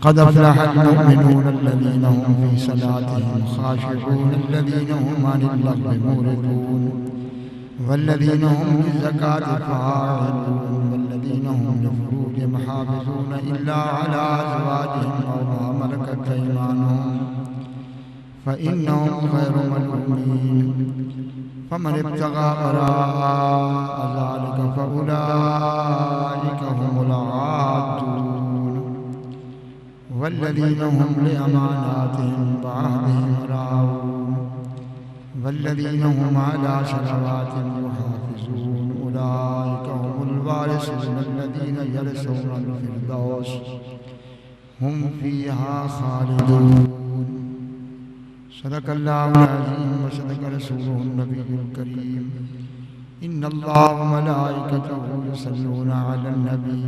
क़द अफ़लहल मुमिनून अल्लज़ीना हुम फ़ी सलातिहिम ख़ाशिऊन अल्लज़ीना हुम अनिल लग़्वी मुरिदून वल्लज़ीना हुम लिज़्ज़काति फ़ाइलून वल्लज़ीना हुम लिफ़ुरूजिहिम हाफ़िज़ून इल्ला अला अज़वाजिहिम अव मा मलकत अयमानुहुम फ़इन्नहुम ग़ैरु मलूमीन फ़मन इब्तग़ा वराअ ज़ालिका फ़उलाइका हुमुल आदून वल्लज़ीना हुम लिअमानातिहिम व अहदिहिम राऊन वल्लज़ीना हुम अला सलवातिहिम युहाफ़िज़ून उलाइका हुमुल वारिसून अल्लज़ीना यरिसूनल फ़िरदौस हुम फ़ीहा ख़ालिदून। सदक़ल्लाहुल अज़ीम व सदक़ रसूलुहुन नबियुल करीम। इन्नल्लाह व मलाइकतहु युसल्लूना अलन नबी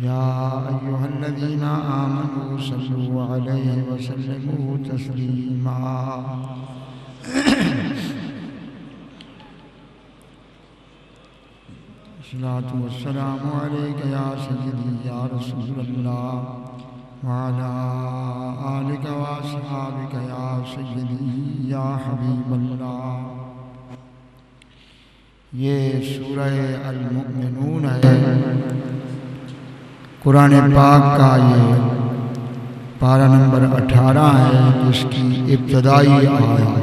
या अय्युहल्लज़ीना आमनू सल्लु अलैहि व सल्लिमू तस्लीमा। अस्सलातु वस्सलामु अलैका या सय्यदी या रसूलल्लाह व अला आलिका व अस्हाबिका या सय्यदी या हबीबल्लाह। ये सूरह अल-मुमिनून है, कुरान पाक का ये पारा नंबर 18 है, जिसकी इब्तदाई आयत।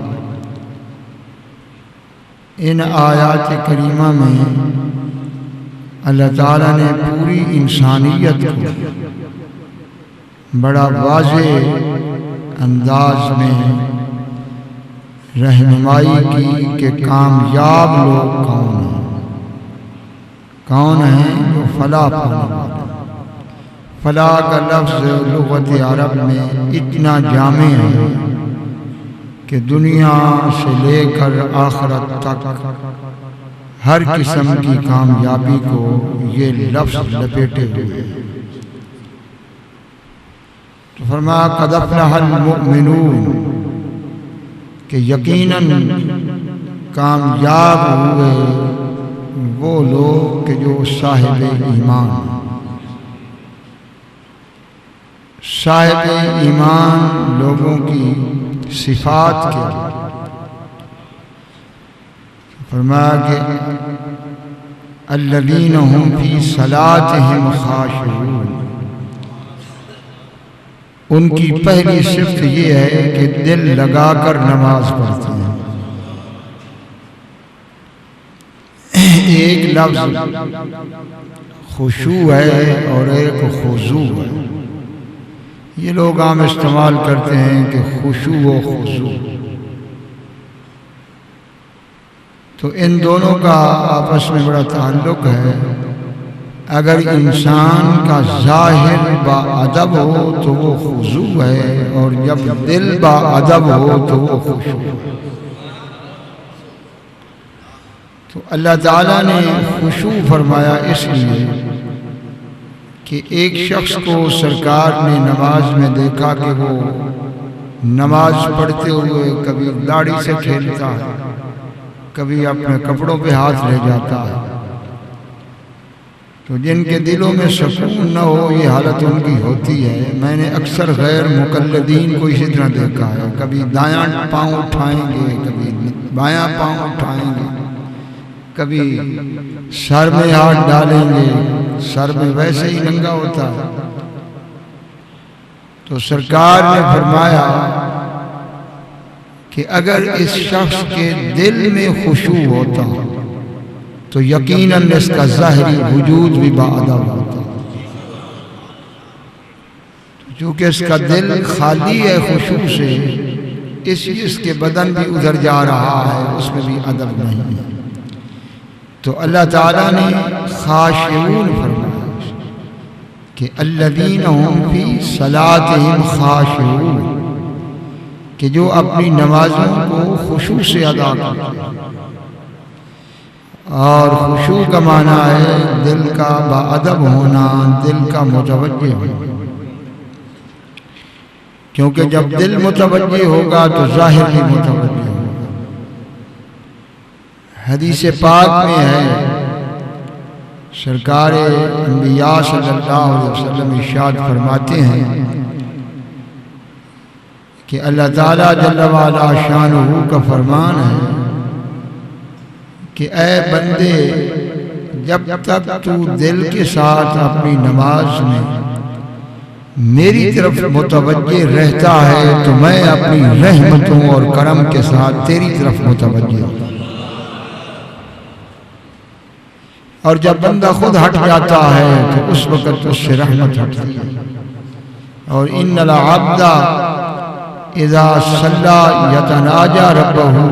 इन आयात करीमा में अल्लाह ताला ने पूरी इंसानियत को बड़ा वाज़ेह अंदाज में रहनुमाई की कि कामयाब लोग कौन हैं जो फलाह पाने वाले। फलाह का लफ्ज़ लुग़त अरब में इतना जामे है कि दुनिया से लेकर आखिरत तक हर किस्म की कामयाबी को ये लफ्ज़ लपेटे हुए हैं। तो फरमाया क़द अफ़लहल मुमिनून कि यकीनन कामयाब हुए वो लोग कि जो साहिब ईमान। साहिब ईमान लोगों की सिफ़ात के फरमाया कि अल्लज़ीना हुम फ़ी सलातिहिम ख़ाशिऊन। उनकी पहली सिफ़त ये है कि दिल लगाकर नमाज पढ़ते हैं। एक लफ्ज़ खुशू है और एक खुजू है। ये लोग आम इस्तेमाल करते हैं कि खुशू व खुजू, तो इन दोनों का आपस में बड़ा ताल्लुक़ है। अगर इंसान का ज़ाहिर बाअदब हो तो वो खुजू है, और जब दिल बाअदब हो तो वो खुशू है। तो अल्लाह ताला ने खुशू फरमाया इसलिए कि एक शख्स को सरकार ने नमाज में देखा कि वो नमाज पढ़ते हुए कभी दाढ़ी से खेलता है, कभी अपने कपड़ों पे हाथ ले जाता है। तो जिनके दिलों में सुकून न हो, ये हालत उनकी होती है। मैंने अक्सर गैर मुकल्लिदीन को इसी तरह देखा है। कभी दायां पाँव उठाएंगे, कभी बायां पाँव उठाएंगे, कभी सर में हाथ डालेंगे, सर में वैसे ही नंगा होता है। तो सरकार ने फरमाया कि अगर इस शख्स के दिल में खुशू होता तो यकीनन इसका ज़ाहिरी वजूद भी बाअदब होता। चूँकि इसका दिल खाली है खुशू से, इसलिए इसके बदन भी उधर जा रहा है, उसमें भी अदब नहीं है। तो अल्लाह ताला ने खाशिऊन फरमाया कि अल्लज़ीना हुम फ़ी सलातिहिम खाशिऊन, कि जो अपनी नमाजों को खुशू से अदा करते हैं। और खुशू का माना है दिल का बाअदब होना, दिल का मुतवज्जे होना। क्योंकि जब दिल मुतवज्जे होगा तो ज़ाहिर भी मुतवज्जे होगा। हदीस पाक में है, सरकार अंबिया सल्लल्लाहु अलैहि वसल्लम इरशाद फरमाते हैं कि अल्लाह ताला जल्ल वाला शानुहु का फरमान है कि ऐ बंदे, जब तक तू दिल के साथ अपनी नमाज में मेरी तरफ मुतवज्जे रहता है तो मैं अपनी रहमतों और करम के साथ तेरी तरफ मुतवज्जे हूं। और जब बंदा खुद हट जाता है तो उस वक़्त उससे रहमत हटती है। और इन्नल अब्दा इज़ा सल्ला यतनाजा रब्बहू,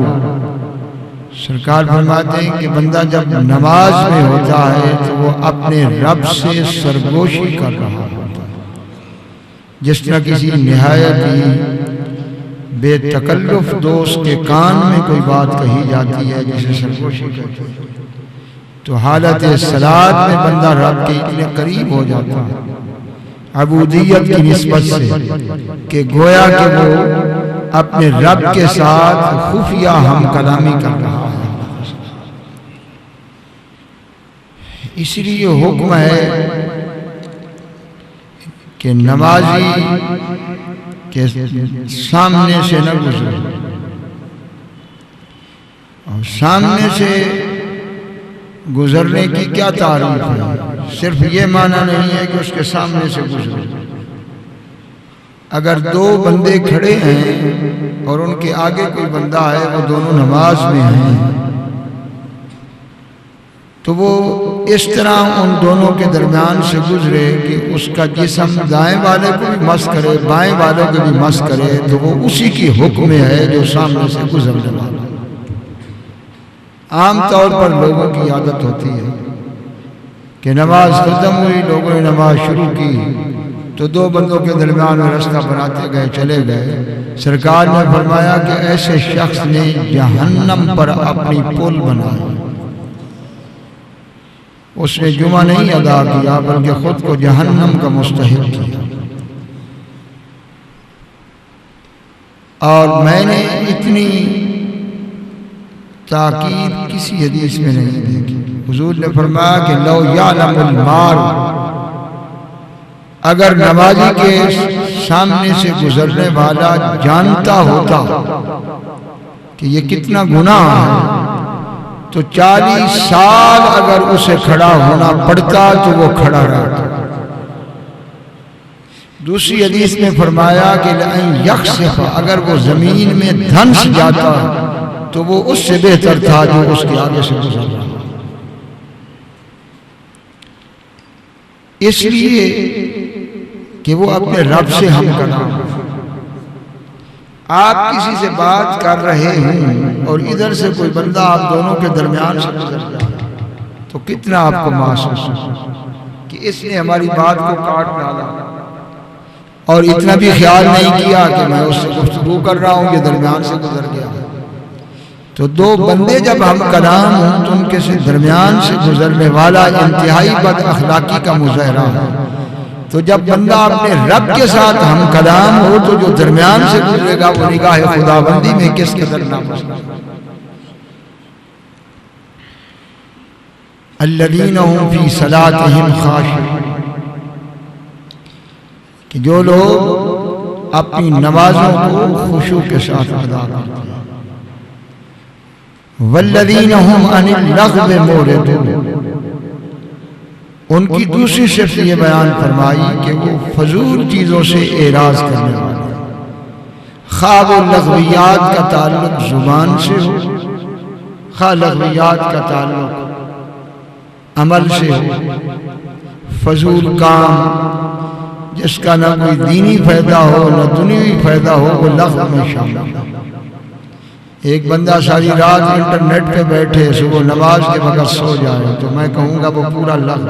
सरकार फरमाते हैं कि बंदा जब नमाज में होता है तो वो अपने रब से सरगोशी कर रहा होता है। जिस तरह किसी निहायत ही बेतकल्लुफ दोस्त के कान में कोई बात कही जाती है जिसे सरगोशी कहते हैं, तो हालत सलात में बंदा रब के इतने करीब हो जाता है अबूदियत की निस्बत से कि गोया कि वो अपने रब के साथ खुफिया हम कलामी कर रहा है। इसलिए हुक्म है कि नमाजी के सामने से न गुजरे। और सामने से गुजरने की क्या तारीफ है? सिर्फ ये माना नहीं है कि उसके सामने से गुजरे। अगर दो बंदे खड़े हैं और उनके आगे कोई बंदा है, वो दोनों नमाज में हैं, तो वो इस तरह उन दोनों के दरमियान से गुजरे कि उसका जिस्म दाएं वाले को भी मस करे, बाएं वालों को भी मस करे, तो वो उसी की हुक्म है जो सामने से गुजरने वाला। आम तौर पर लोगों की आदत होती है कि नमाज खत्म हुई, लोगों ने नमाज शुरू की तो दो बंदों के दरमियान में रास्ता बनाते गए, चले गए। सरकार ने फरमाया कि ऐसे शख्स ने जहन्नम पर अपनी पुल बनाई। उसने जुमा नहीं अदा किया बल्कि खुद को जहन्नम का मुस्तहिक किया। और मैंने इतनी ताकीद किसी हदीस में नहीं देखी। हुजूर ने फरमाया कि लौ यालमुल मार, अगर नमाजी के सामने से गुजरने वाला जानता होता कि ये कितना गुनाह है, तो 40 साल अगर उसे खड़ा होना पड़ता तो वो खड़ा रहता। दूसरी हदीस में फरमाया कि यख्सिफ, अगर वो जमीन में धंस जाता तो वो उससे बेहतर था जो उसके आगे से गुजर रहा। इसलिए कि वो अपने रब से हम करना। आप किसी से बात कर रहे हैं और इधर से कोई बंदा आप दोनों के दरमियान से गुजर जाए तो कितना आपको महसूस हो कि इसने हमारी बात को काट डाला, और इतना भी ख्याल नहीं किया कि मैं उससे गुफ्तगू कर रहा हूं, ये दरमियान से गुजर गया। तो दो बंदे जब हम कलाम हों तो उनके से दरमियान से गुजरने वाला इंतहाई बद अखलाकी का मुजाहरा है। तो जब बंदा अपने रब के साथ हम कलाम हो तो जो दरमियान से गुजरेगा वो निगाह खुदाबंदी में किस कदर नामुज़। अल्लज़ीना हुम फी सलातिहिम खाशिऊन, कि जो लोग अपनी नमाजों को खुशू के साथ अदा करते हैं। वल्लज़ीना हुम अनिल लग़्व मुरिदून, उनकी दूसरी सिर्फ ये बयान फरमाई कि वो फजूल चीज़ों से एराज करने वाले, खा वो लग़वियात का ताल्लुक जुबान से हो, खा लग़वियात का ताल्लुक अमल से हो। फजूल काम जिसका ना कोई दीनी फायदा हो ना दुनियावी फायदा हो, वो लग़्व में शामिल है। एक बंदा सारी रात इंटरनेट पे बैठे सुबह नमाज के बगैर सो जाए तो मैं कहूँगा वो पूरा लग़्व।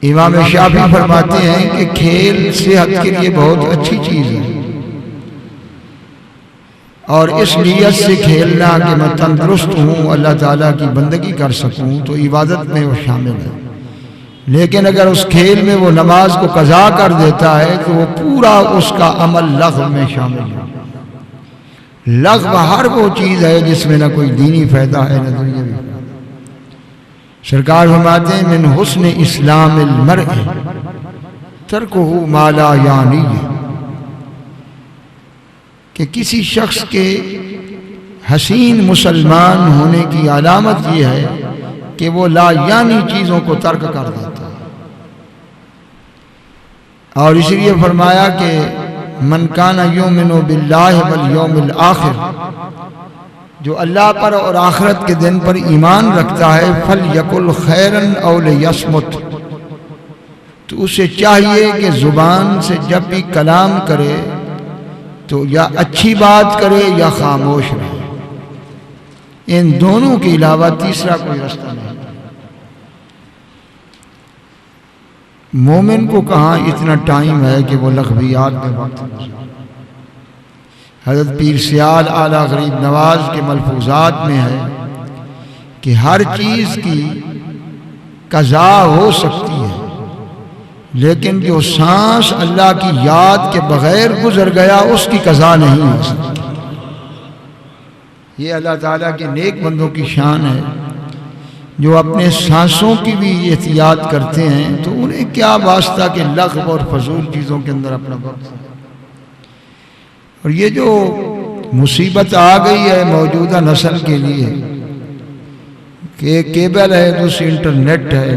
इमाम शाफी फरमाते हैं कि खेल सेहत के लिए बहुत अच्छी चीज़ है, और इस नीयत से खेलना कि मैं तंदुरुस्त हूँ, अल्लाह ताला की बंदगी कर सकूँ, तो इबादत में वो शामिल है। लेकिन अगर उस खेल में वो नमाज को कज़ा कर देता है तो वो पूरा उसका अमल लग़्व में शामिल है। लग़्व हर वो चीज़ है जिसमें ना कोई दीनी फायदा है ना दुनियावी। सरकार फरमाते हैं मिन हुस्न इस्लामिल मर्इ तर्कुहु मा ला यानी, कि किसी शख्स के हसीन मुसलमान होने की अलामत यह है कि वो लायानी चीज़ों को तर्क कर देता है। और इसलिए फरमाया कि मन काना युमिनु बिल्लाहि वल यौमिल आखिर, जो अल्लाह पर और आखिरत के दिन पर ईमान रखता है, फल यकुल खैरन औ लियस्मुत, तो उसे चाहिए कि ज़ुबान से जब भी कलाम करे तो या अच्छी बात करे या खामोश रहे। इन दोनों के अलावा तीसरा कोई रास्ता नहीं। मोमिन को कहाँ इतना टाइम है कि वो लग़वियात में वक्त गुजारे। हज़रत पीर सियाल आला गरीब नवाज के मलफूजात में है कि हर चीज़ की कज़ा हो सकती है, लेकिन जो सांस अल्लाह की याद के बगैर गुजर गया उसकी कज़ा नहीं हो सकती। ये अल्लाह ताला के नेक बंदों की शान है जो अपने सांसों की भी एहतियात करते हैं, तो उन्हें क्या वास्ता के लग़्व और फजूल चीज़ों के अंदर अपना वक्त। और ये जो मुसीबत आ गई है मौजूदा नस्ल के लिए कि केबल है, दूसरी इंटरनेट है,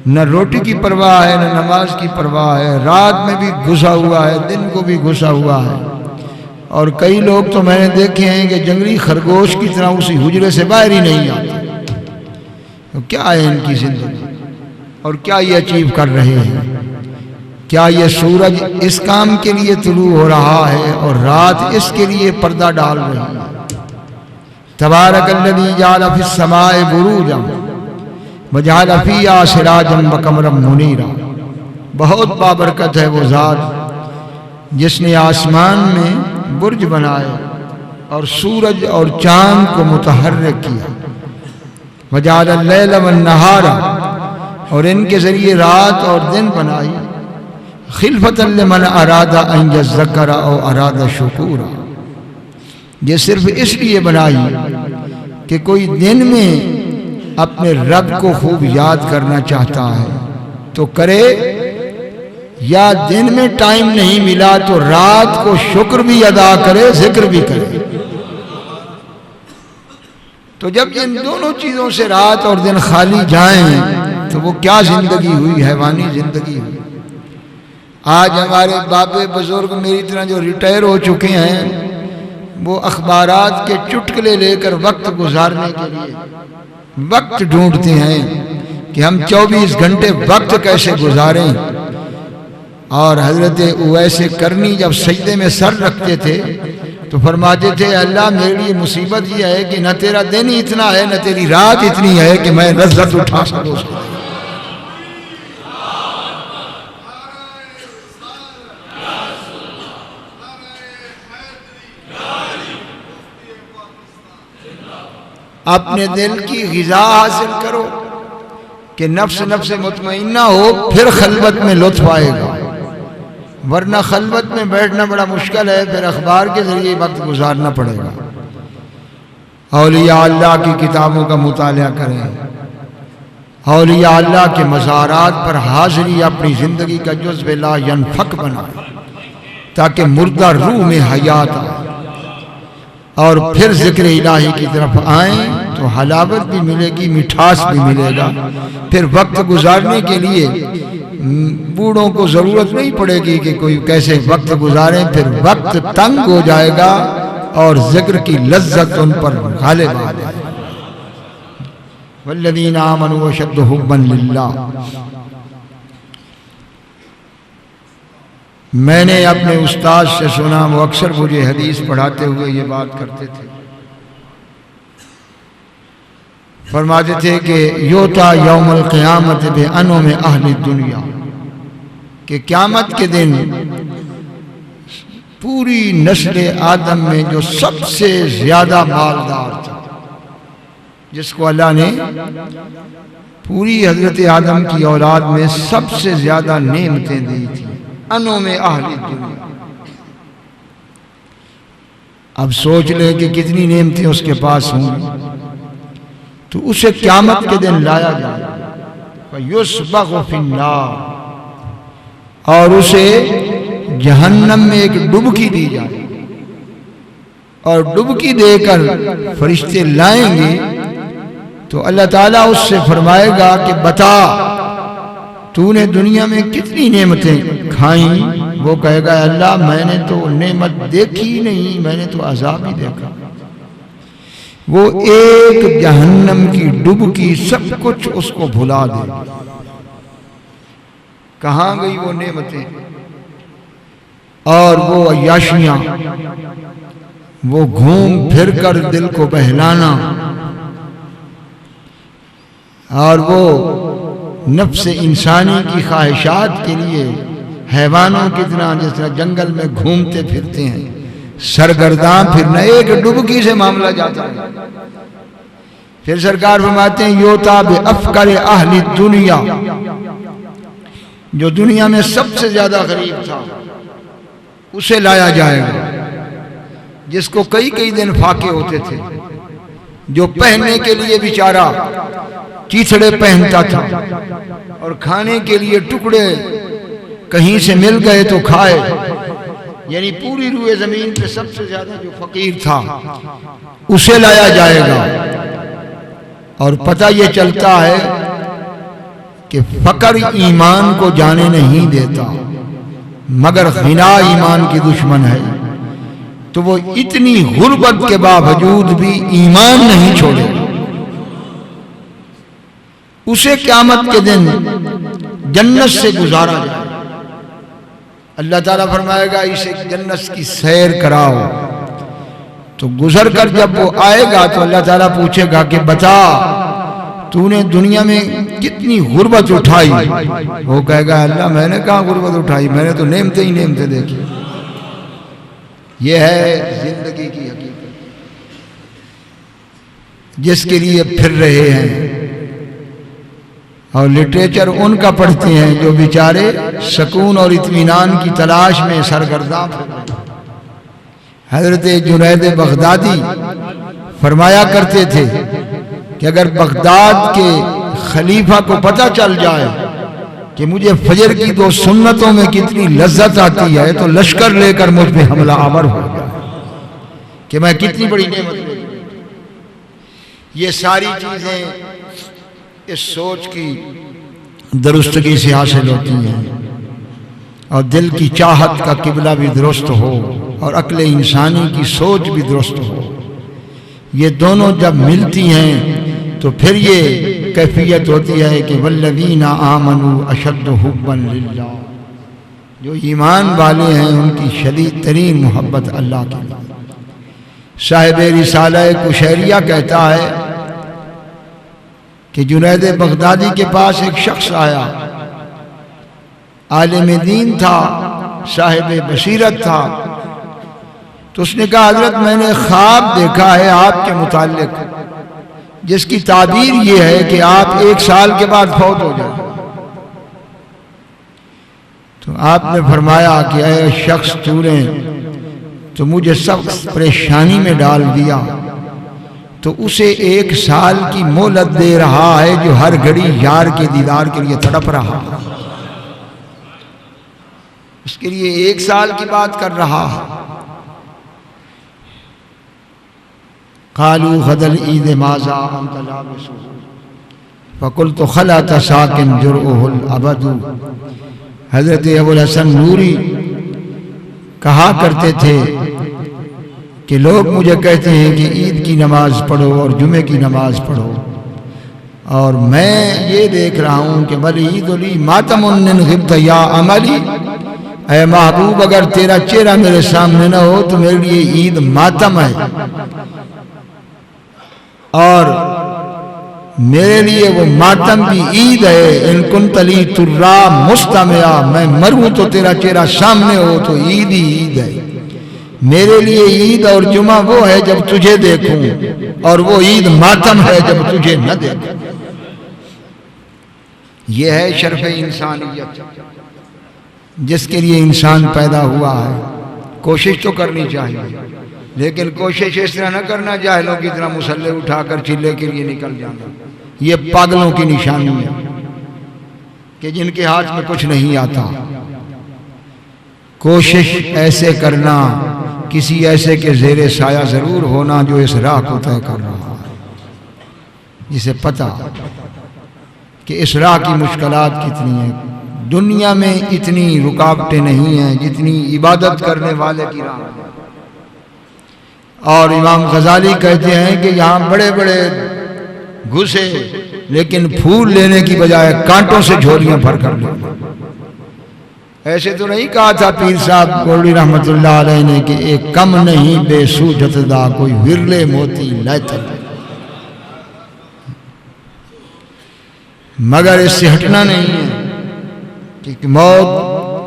न रोटी की परवाह है न नमाज की परवाह है, रात में भी घुसा हुआ है, दिन को भी घुसा हुआ है। और कई लोग तो मैंने देखे हैं कि जंगली खरगोश की तरह उसी हुजरे से बाहर ही नहीं आते। तो क्या है इनकी जिंदगी और क्या ये अचीव कर रहे हैं? क्या ये सूरज इस काम के लिए तुलू हो रहा है और रात इसके लिए पर्दा डाल रही है? तबारकल्लज़ी जअल फ़िस समाए बुरूजन वजअल फ़ीहा सिराजन व क़मरन मुनीरा। बहुत बाबरकत है वो ज़ात जिसने आसमान में बुर्ज बनाए और सूरज और चांद को मुतहर्रिक किया। वजअल अल-लैल वन-नहारा, और इनके ज़रिए रात और दिन बनाई। खिलफतन लिमन अरादा अन यज़्ज़करा औ अरादा शुकूरा, ये सिर्फ इसलिए बनाई कि कोई दिन में अपने रब को खूब याद करना चाहता है तो करे, या दिन में टाइम नहीं मिला तो रात को शुक्र भी अदा करे, जिक्र भी करे। तो जब इन दोनों चीज़ों से रात और दिन खाली जाएं तो वो क्या ज़िंदगी हुई, हैवानी ज़िंदगी हुई। आज हमारे बाबे बुजुर्ग मेरी तरह जो रिटायर हो चुके हैं, वो अखबारात के चुटकुले लेकर वक्त गुजारने के लिए वक्त ढूंढते हैं कि हम 24 घंटे वक्त कैसे गुजारें। और हजरत उवैस करनी जब सजदे में सर रखते थे तो फरमाते थे, अल्लाह मेरे लिए मुसीबत यह है कि न तेरा दिन ही इतना है न तेरी रात इतनी है कि मैं लज्जत उठा सकूं। अपने दिल की ग़िज़ा हासिल करो कि नफ्स नफ्स मुतमइन्ना हो, फिर खलवत में लुत्फ़ आएगा, वरना खलवत में बैठना बड़ा मुश्किल है, फिर अखबार के ज़रिए वक्त गुजारना पड़ेगा। औलिया अल्लाह की किताबों का मुताला करें, औलिया अल्लाह के मज़ारात पर हाज़िरी अपनी ज़िंदगी का जुज़्व ला यनफ़क बनाए ताकि मुर्दा रूह में हयात आए। और फिर ज़िक्र इलाही की तरफ आएँ तो हलावत भी मिलेगी, मिठास भी मिलेगा। फिर वक्त गुजारने के लिए बूढ़ों को ज़रूरत नहीं पड़ेगी कि कोई कैसे वक्त गुजारें, फिर वक्त तंग हो जाएगा और ज़िक्र की लज्जत उन पर गालिब आ जाएगी। वल्लज़ीना आमनू अशद्दु हुब्बन लिल्लाह। मैंने अपने उस्ताद से सुना, वो अक्सर मुझे हदीस पढ़ाते हुए ये बात करते थे। फरमाते थे कि योता यौमुल क़ियामत बिअनउम अहली दुनिया, कि क़यामत के दिन पूरी नस्ल आदम में जो सबसे ज़्यादा मालदार था, जिसको अल्लाह ने पूरी हज़रत आदम की औलाद में सबसे ज़्यादा नेमतें दी थी, अनो में अहली दुनिया। अब सोच ले कि कितनी नेमतें उसके पास होंगी। तो उसे क़यामत के दिन लाया जाए, युस्बगु फिन्नार, और उसे जहन्नम में एक डुबकी दी जाए। और डुबकी देकर फरिश्ते लाएंगे तो अल्लाह ताला उससे फरमाएगा कि बता तूने दुनिया में कितनी नेमतें खाई। वो कहेगा अल्लाह मैंने तो नेमत देखी ही नहीं, मैंने तो अजाब ही देखा। वो एक जहन्नम की डुबकी सब कुछ उसको भुला दे। कहाँ गई वो नेमतें और वो अय्याशियां, वो घूम फिर कर दिल को बहलाना और वो नफ्स इंसानी की ख्वाहिशात के लिए हैवानों की तरह जिस तरह जंगल में घूमते फिरते हैं सरगर्दां, फिर न एक डुबकी से मामला जाता है। फिर सरकार फरमाते हैं योता बे अफकर अहली दुनिया, जो दुनिया में सबसे ज्यादा गरीब था उसे लाया जाएगा, जिसको कई कई दिन फाके होते थे, जो पहनने के लिए बेचारा चीथड़े पहनता था और खाने के लिए टुकड़े कहीं से मिल गए तो खाए, यानी पूरी रूए जमीन पे सबसे ज्यादा जो फकीर था उसे लाया जाएगा। और पता ये चलता है कि फकर ईमान को जाने नहीं देता, मगर गिना ईमान की दुश्मन है। तो वो इतनी गुर्बत के बावजूद भी ईमान नहीं छोड़ेगा। उसे क़यामत के दिन जन्नत से गुजारा जाए। अल्लाह ताला फरमाएगा इसे जन्नत की सैर कराओ। तो गुजर कर जब वो आएगा तो अल्लाह ताला पूछेगा कि बता तूने दुनिया में कितनी गुर्बत उठाई। वो कहेगा अल्लाह मैंने कहाँ गुर्बत उठाई, मैंने तो नेमते ही नेमते देखी। यह है जिंदगी की हकीकत जिसके लिए फिर रहे हैं। और लिटरेचर उनका पढ़ते हैं जो बेचारे सुकून और इत्मीनान की तलाश में सरगर्दा। हजरत जुनैद बगदादी फरमाया करते थे कि अगर बगदाद के खलीफा को पता चल जाए कि मुझे फजर की 2 सुन्नतों में कितनी लज्जत आती है तो लश्कर लेकर मुझ पे हमला आवर हो गया कि मैं कितनी बड़ी नेमत। ये सारी चीजें इस सोच की दुरुस्तगी से हासिल होती हैं और दिल की चाहत का किबला भी दुरुस्त हो और अक्ल इंसानी की सोच भी दुरुस्त हो। ये दोनों जब मिलती हैं तो फिर ये कैफियत होती है कि वल्लज़ीना आमनू अशद्दु हुब्बन लिल्लाह, जो ईमान वाले हैं उनकी शदीद तरीन मोहब्बत अल्लाह के लिए। साहिब रिसाला कुशैरिया कहता है कि जुनैद बगदादी के पास एक शख्स आया, आलिम दीन था, साहिब बसीरत था। तो उसने कहा हजरत मैंने ख्वाब देखा है आपके मुताल्लिक जिसकी ताबीर ये है कि आप 1 साल के बाद फौत हो जाए। तो आपने फरमाया कि ऐ शख्स तूने तो मुझे सब परेशानी में डाल दिया, तो उसे 1 साल की मोहलत दे रहा है जो हर घड़ी यार के दीदार के लिए तड़प रहा है, उसके लिए 1 साल की बात कर रहा है। कालू गदल ईद माजा फ़कुल तो खला तसाकिन जुर्उहुल अबदू। हजरत अबुल हसन नूरी कहा करते थे कि लोग मुझे कहते हैं कि ईद की नमाज पढ़ो और जुमे की नमाज पढ़ो, और मैं ये देख रहा हूँ कि बल ईदुली मातमुन गिब्त या अमली। ऐ महबूब अगर तेरा चेहरा मेरे सामने न हो तो मेरे लिए ईद मातम है, और मेरे लिए वो मातम भी ईद है। इन कुंतली तुर्रा मुस्तमिया, मैं मरूं तो तेरा चेहरा सामने हो तो ईद ही ईद है। मेरे लिए ईद और जुमा वो है जब तुझे देखूं, और वो ईद मातम है जब तुझे न देखूं। यह है शर्फ इंसानियत जिसके लिए इंसान पैदा हुआ है। कोशिश तो करनी चाहिए, लेकिन कोशिश इस तरह न करना जाहिलों की तरह मुसल्ले उठाकर चिल्ले के लिए निकल जाना। ये पागलों की निशानी है कि जिनके हाथ में कुछ नहीं आता। कोशिश ऐसे करना किसी ऐसे के ज़ेरे साया ज़रूर होना जो इस राह को तय कर रहा है, जिसे पता कि इस राह की मुश्किलात कितनी हैं। दुनिया में इतनी रुकावटें नहीं हैं जितनी इबादत करने वाले की राह है। और इमाम गजाली कहते हैं कि यहाँ बड़े बड़े घुसे लेकिन फूल लेने की बजाय कांटों से झोलियां भर कर ले। ऐसे तो नहीं कहा था पीर साहब गोल्डी रहमतुल्लाह अलैह ने कि एक कम नहीं बेसूझत दा कोई विरले मोती लैथल, मगर इससे हटना नहीं है कि मौत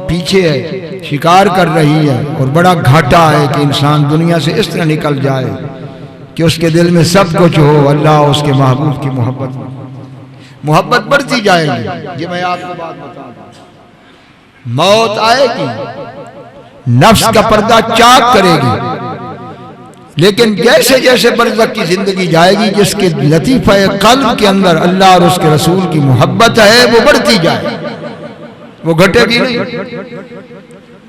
पीछे है, शिकार कर रही है और बड़ा घाटा है कि इंसान दुनिया से इस तरह निकल जाए कि उसके दिल में सब कुछ हो, अल्लाह उसके महबूब की मोहब्बत बढ़ती जाएगी। ये मैं आपको बात बता दूं, मौत आएगी, नफ्स का पर्दा चाक करेगी, लेकिन जैसे जैसे बरज़ख की जिंदगी जाएगी, जिसके लतीफ़ा क़ल्ब के अंदर अल्लाह और उसके रसूल की मोहब्बत है वो बढ़ती जाएगी, वो घटेगी नहीं,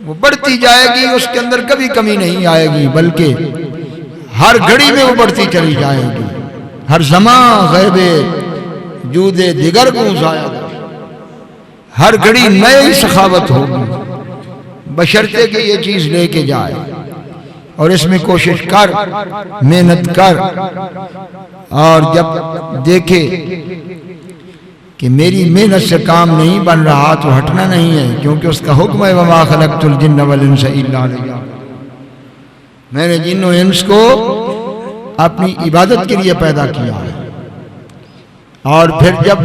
वो बढ़ती जाएगी, उसके अंदर कभी कमी नहीं आएगी, बल्कि हर घड़ी में वो बढ़ती चली जाएगी। हर ज़मां ग़ैबे जूदे दिगर को ज़ाया, हर घड़ी नई सखावत होगी, बशर्ते कि ये चीज़ लेके जाए। और इसमें कोशिश कर, मेहनत कर, और जब देखे कि मेरी मेहनत से काम नहीं बन रहा तो हटना नहीं है, क्योंकि उसका हुक्म है वमा खलक़तुल जिन्न वल इंसा इल्ला लियअबुदून, मैंने जिन्न और इंस को अपनी इबादत के लिए पैदा किया है। और फिर जब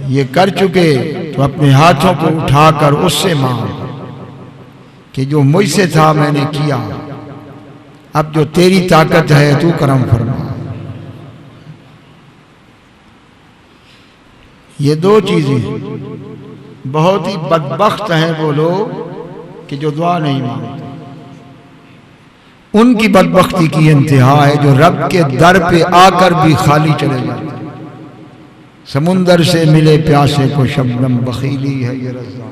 ये कर चुके तो अपने हाथों को उठाकर उससे मांग कि जो मुझसे था मैंने किया, अब जो तेरी ताकत है तू करम फरमा। ये दो चीजें, बहुत ही बदबख्त हैं वो लोग कि जो दुआ नहीं मांगते। उनकी बदबख्ती की इंतहा है जो रब के दर पे आकर भी खाली चले जाते। समुंदर से मिले प्यासे को शबनम बखीली है ये रज़ा।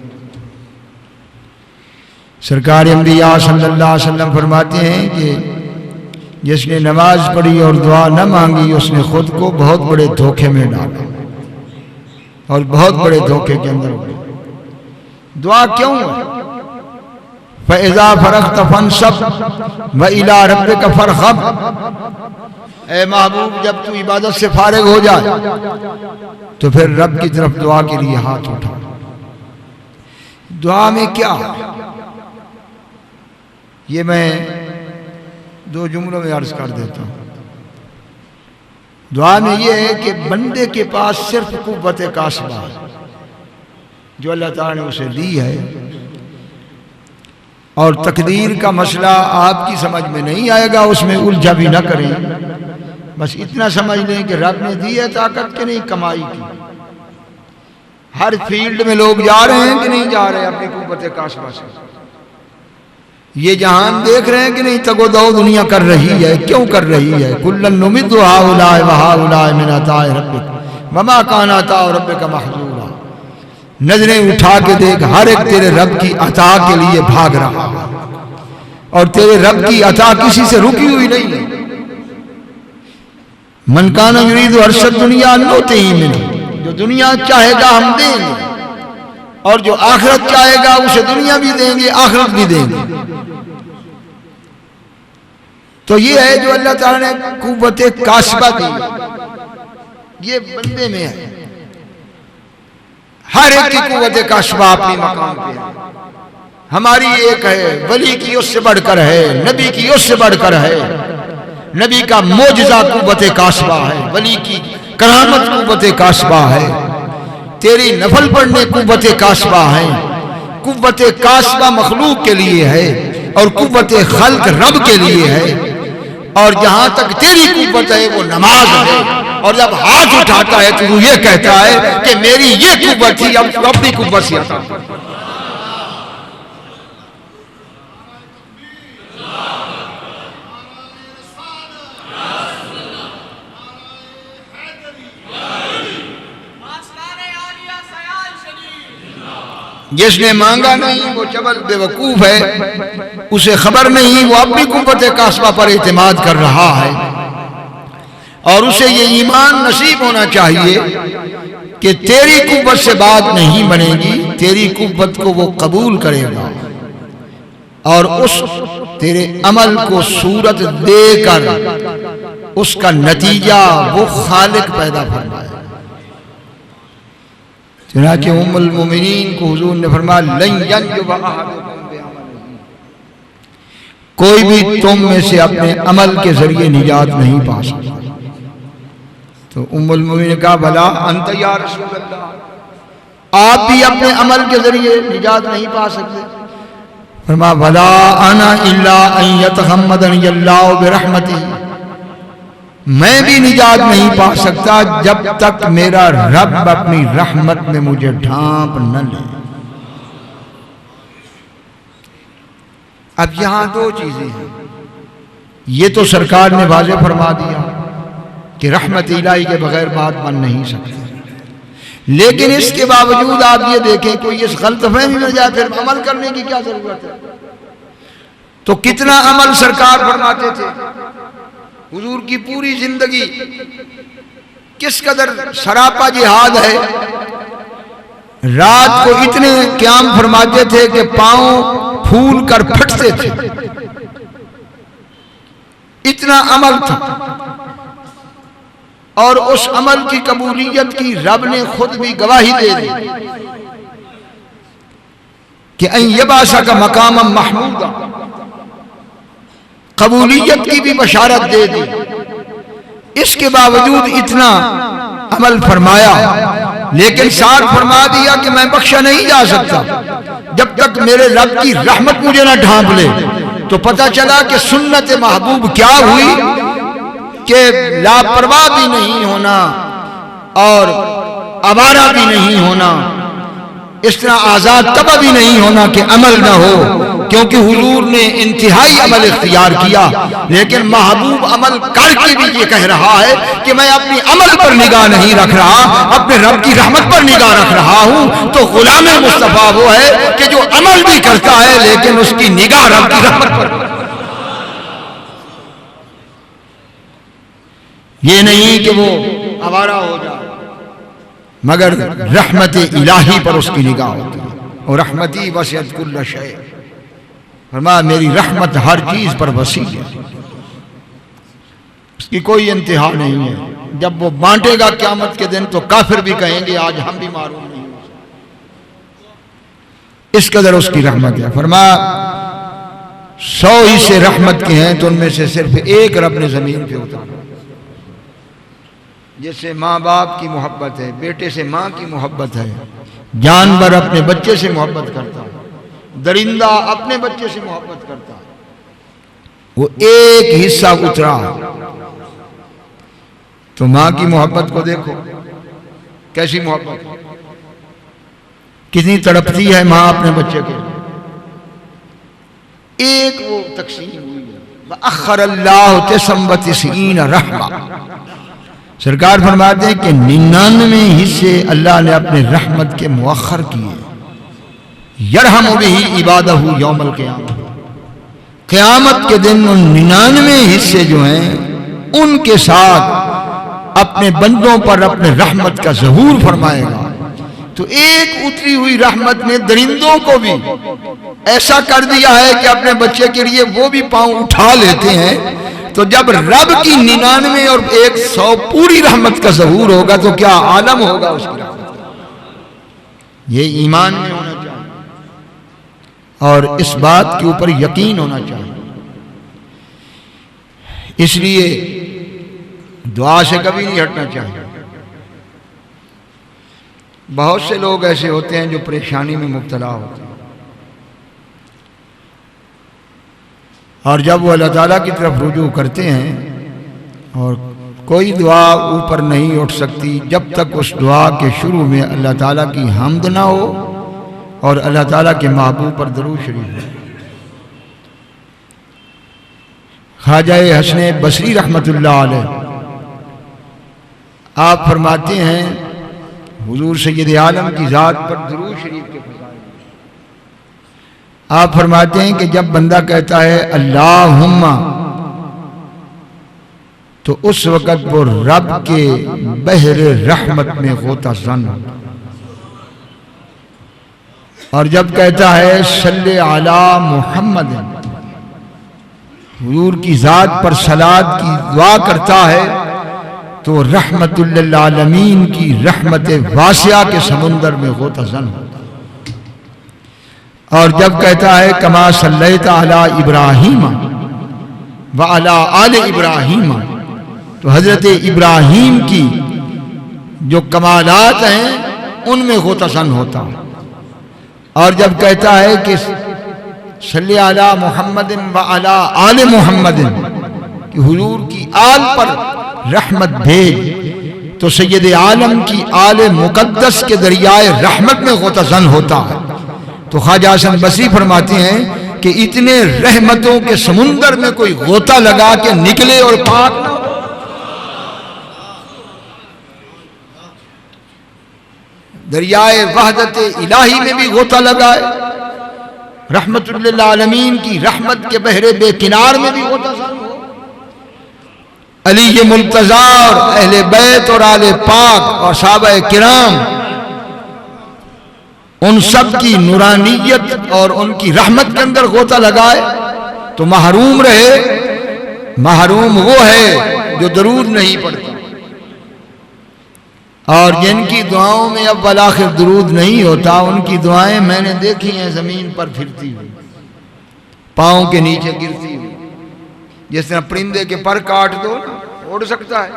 सरकार अंबिया सल्लल्लाहु अलैहि वसल्लम फरमाते हैं कि जिसने नमाज पढ़ी और दुआ न मांगी उसने खुद को बहुत बड़े धोखे में डाला और बहुत बड़े धोखे के अंदर हो। दुआ क्यों है? फ़इज़ा फ़रग़्त फ़ंसब व इला रब्बिक फ़रग़ब, ए महबूब जब तू इबादत से फारिग हो जाए तो फिर रब की तरफ दुआ के लिए हाथ उठा। दुआ में क्या, ये मैं दो जुमलों में अर्ज कर देता हूं। दुआ में ये है कि बंदे के पास सिर्फ कुव्वत कास्बा है जो अल्लाह ताला ने उसे दी है, और तकदीर का मसला आपकी समझ में नहीं आएगा, उसमें उलझा भी ना करें। बस इतना समझ लें कि रब ने दी है ताकत कि नहीं कमाई की। हर फील्ड में लोग जा रहे हैं कि नहीं जा रहे अपनी कुव्वत कास्बा से। ये जहान देख रहे हैं कि नहीं तगोदो दुनिया कर रही है, क्यों कर रही है? कुल्लन नुमिद्दु हाउलाए व हाउलाए मिन अताए रब्बिक वमा काना अताउ रब्बिका महजूरा। नजरें उठा के देख, हर एक तेरे रब की अता के लिए भाग रहा है, और तेरे रब की अता किसी से रुकी हुई नहीं है। मन काना युरीदु अर्शद दुनिया नोते ही मिले, जो दुनिया चाहेगा हम देंगे, और जो आखिरत चाहेगा उसे दुनिया भी देंगे आखिरत भी देंगे। तो ये है जो अल्लाह ताला ने कुव्वत कास्बा दी, ये बंदे में है। हर एक की कुव्वत कास्बा अपनी मकाम पे है। हमारी एक है, वली की उससे बढ़कर है, नबी की उससे बढ़कर है। नबी का मोजज़ा कुव्वत कास्बा है, वली की करामत कुव्वत कास्बा है, तेरी नफल पढ़ने कुव्वत कास्बा है। कुव्वत कास्बा मखलूक के लिए है और कुव्वत खल्क रब के लिए है। और जहां तक तेरी कुव्वत है वो नमाज है, और जब हाथ उठाता है तो ये कहता है कि मेरी ये कुव्वत थी, अब अपनी कुव्वत से आता। जिसने मांगा नहीं वो चबल बेवकूफ है, उसे खबर नहीं, वो अपनी कुव्वत कास्बा पर एतमाद कर रहा है। और उसे ये ईमान नसीब होना चाहिए कि तेरी कुव्वत से बात नहीं बनेगी, तेरी कुव्वत को वो कबूल करेगा और उस तेरे अमल को सूरत देकर उसका नतीजा वो खालिक पैदा फरमाए। चुनांचे उम्मुल मोमिनीन को हुजूर ने फरमाया, लन यंजुब अहदुकुम बिअमलिही, कोई भी तुम में से अपने अमल के जरिए निजात नहीं पा सकता। तो उम्मुल मोमिनीन ने कहा, भला अंत या रसूल अल्लाह, आप भी अपने अमल के जरिए निजात नहीं पा सकते? फरमाया, भला अना इल्ला अन यतगम्मदनी अल्लाहु बिरहमतिही, मैं भी निजात नहीं पा सकता जब तक मेरा रब अपनी रहमत में मुझे ढांप न ले। अब यहां दो चीजें हैं, ये तो सरकार ने वाज़ेह फरमा दिया कि रहमत इलाही के बगैर बात बन नहीं सकती, लेकिन इसके बावजूद आप ये देखें कोई इस गलतफहमी में जाए फिर अमल करने की क्या जरूरत है। तो कितना अमल सरकार फरमाते थे, हुजूर की पूरी जिंदगी किस कदर सरापा जिहाद है। रात को इतने क़याम फरमाते थे कि पांव फूल कर फटते थे, इतना अमल था। और उस अमल की कबूलियत की रब ने खुद भी गवाही दे दी कि अन यबासा का मकाम महमूदा, कबूलियत की भी बशारत दे दी। इसके बावजूद इतना अमल फरमाया, लेकिन साथ फरमा दिया कि मैं बख्शा नहीं जा सकता जब तक मेरे रब की रहमत मुझे ना ढांप ले। तो पता चला कि सुन्नत महबूब क्या हुई कि लापरवाह भी नहीं होना और आवारा भी नहीं होना, इस तरह आजाद तब भी नहीं होना कि अमल ना हो, क्योंकि हुजूर ने इंतहाई अमल इख्तियार किया। लेकिन महबूब अमल करके भी ये कह रहा है कि मैं अपनी अमल पर निगाह नहीं रख रहा, अपने रब की रहमत पर निगाह रख रहा हूं। तो गुलाम मुस्तफा वो है कि जो अमल भी करता है लेकिन उसकी निगाह रब की रहमत पर। ये नहीं कि वो आवारा हो जाए, मगर रहमत इलाही पर उसकी निगाह होती है। और रहमती वसिअत कुल्ल शै, फरमाया मेरी रहमत हर चीज पर वसी है, उसकी कोई इंतहा नहीं है। जब वो बांटेगा क़यामत के दिन तो काफिर भी कहेंगे आज हम भी मारूम नहीं, इस कदर उसकी रहमत है। फरमाया 100 हिस्से रहमत के हैं तो उनमें से सिर्फ एक रब ने जमीन पे उतारा। जैसे माँ बाप की मोहब्बत है, बेटे से माँ की मोहब्बत है, जानवर अपने बच्चे से मोहब्बत करता है, दरिंदा अपने बच्चे से मोहब्बत करता है, वो एक हिस्सा उतरा। तो माँ की मोहब्बत को देखो कैसी मोहब्बत, कितनी तड़पती है माँ अपने बच्चे के, एक वो तकसीम हुई है। अखरल्लाहु तिस्ईन रहमा, सरकार फरमाते हैं कि 99 हिस्से अल्लाह ने अपने रहमत के मुअख्खर किए। यरहमु बिही इबादहु यौमल क़ियामह, क़यामत के दिन उन 99 हिस्से जो हैं उनके साथ अपने बंदों पर अपने रहमत का ज़हूर फरमाएगा। तो एक उतरी हुई रहमत ने दरिंदों को भी ऐसा कर दिया है कि अपने बच्चे के लिए वो भी पांव उठा लेते हैं। तो जब रब की 99 और 100 पूरी रहमत का ज़हूर होगा तो क्या आलम होगा उसकी रहमत का। ये ईमान में होना चाहिए और इस बात के ऊपर यकीन होना चाहिए। इसलिए दुआ से कभी नहीं हटना चाहिए। बहुत से लोग ऐसे होते हैं जो परेशानी में मुब्तला होते हैं और जब वो अल्लाह ताला की तरफ रुजू करते हैं और कोई दुआ ऊपर नहीं उठ सकती जब तक उस दुआ के शुरू में अल्लाह ताला की हम्द ना हो और अल्लाह ताला के महबूब पर दरूद शरीफ हो। ख्वाजा हसन बसरी रहमतुल्लाह अलैह आप फरमाते हैं हुजूर सैयद आलम की ज़ात पर दरूद शरीफ के फज़ाइल, आप फरमाते हैं कि जब बंदा कहता है अल्लाहुम्मा, तो उस वक़्त वो रब के बहरे रहमत में होता ज़न, और जब कहता है सल्ले अला मुहम्मद, हुजूर की ज़ात पर सलात की दुआ करता है, तो रहमतुल लिल आलमीन की रहमत वासिया के समुंदर में होता ज़न होता। और जब कहता है कमा सल्लैता अला इब्राहीम व अला आले इब्राहीम, तो हजरत इब्राहीम की जो कमालात हैं उनमें होता सन होता। और जब कहता है कि सल्ले अला मुहम्मदिन व अला आले मुहम्मदिन, कि हुजूर की आल पर रहमत भेज, तो सैयद आलम की आले मुकद्दस के दरियाए रहमत में होता सन होता है। तो ख्वाजा हसन बसरी फरमाते हैं कि इतने रहमतों के समुंदर में कोई गोता लगा के निकले और पाक ना हो। दरियाए वहदत इलाही में भी गोता लगाए, रहमतुल लिल आलमीन की रहमत के बहरे बेकिनार में भी गोता सन हो। अली ये मुल्तज़ा और अहले बैत और आले पाक और सहाबा किराम, उन सब की नूरानियत और उनकी रहमत के अंदर गोता लगाए तो महरूम रहे। महरूम वो है जो दरूद नहीं पढ़ता, और जिनकी दुआओं में अव्वल आखिर दरूद नहीं होता, उनकी दुआएं मैंने देखी हैं जमीन पर फिरती हुई, पाँव के नीचे गिरती हुई। जिस तरह परिंदे के पर काट दो ना उड़ सकता है,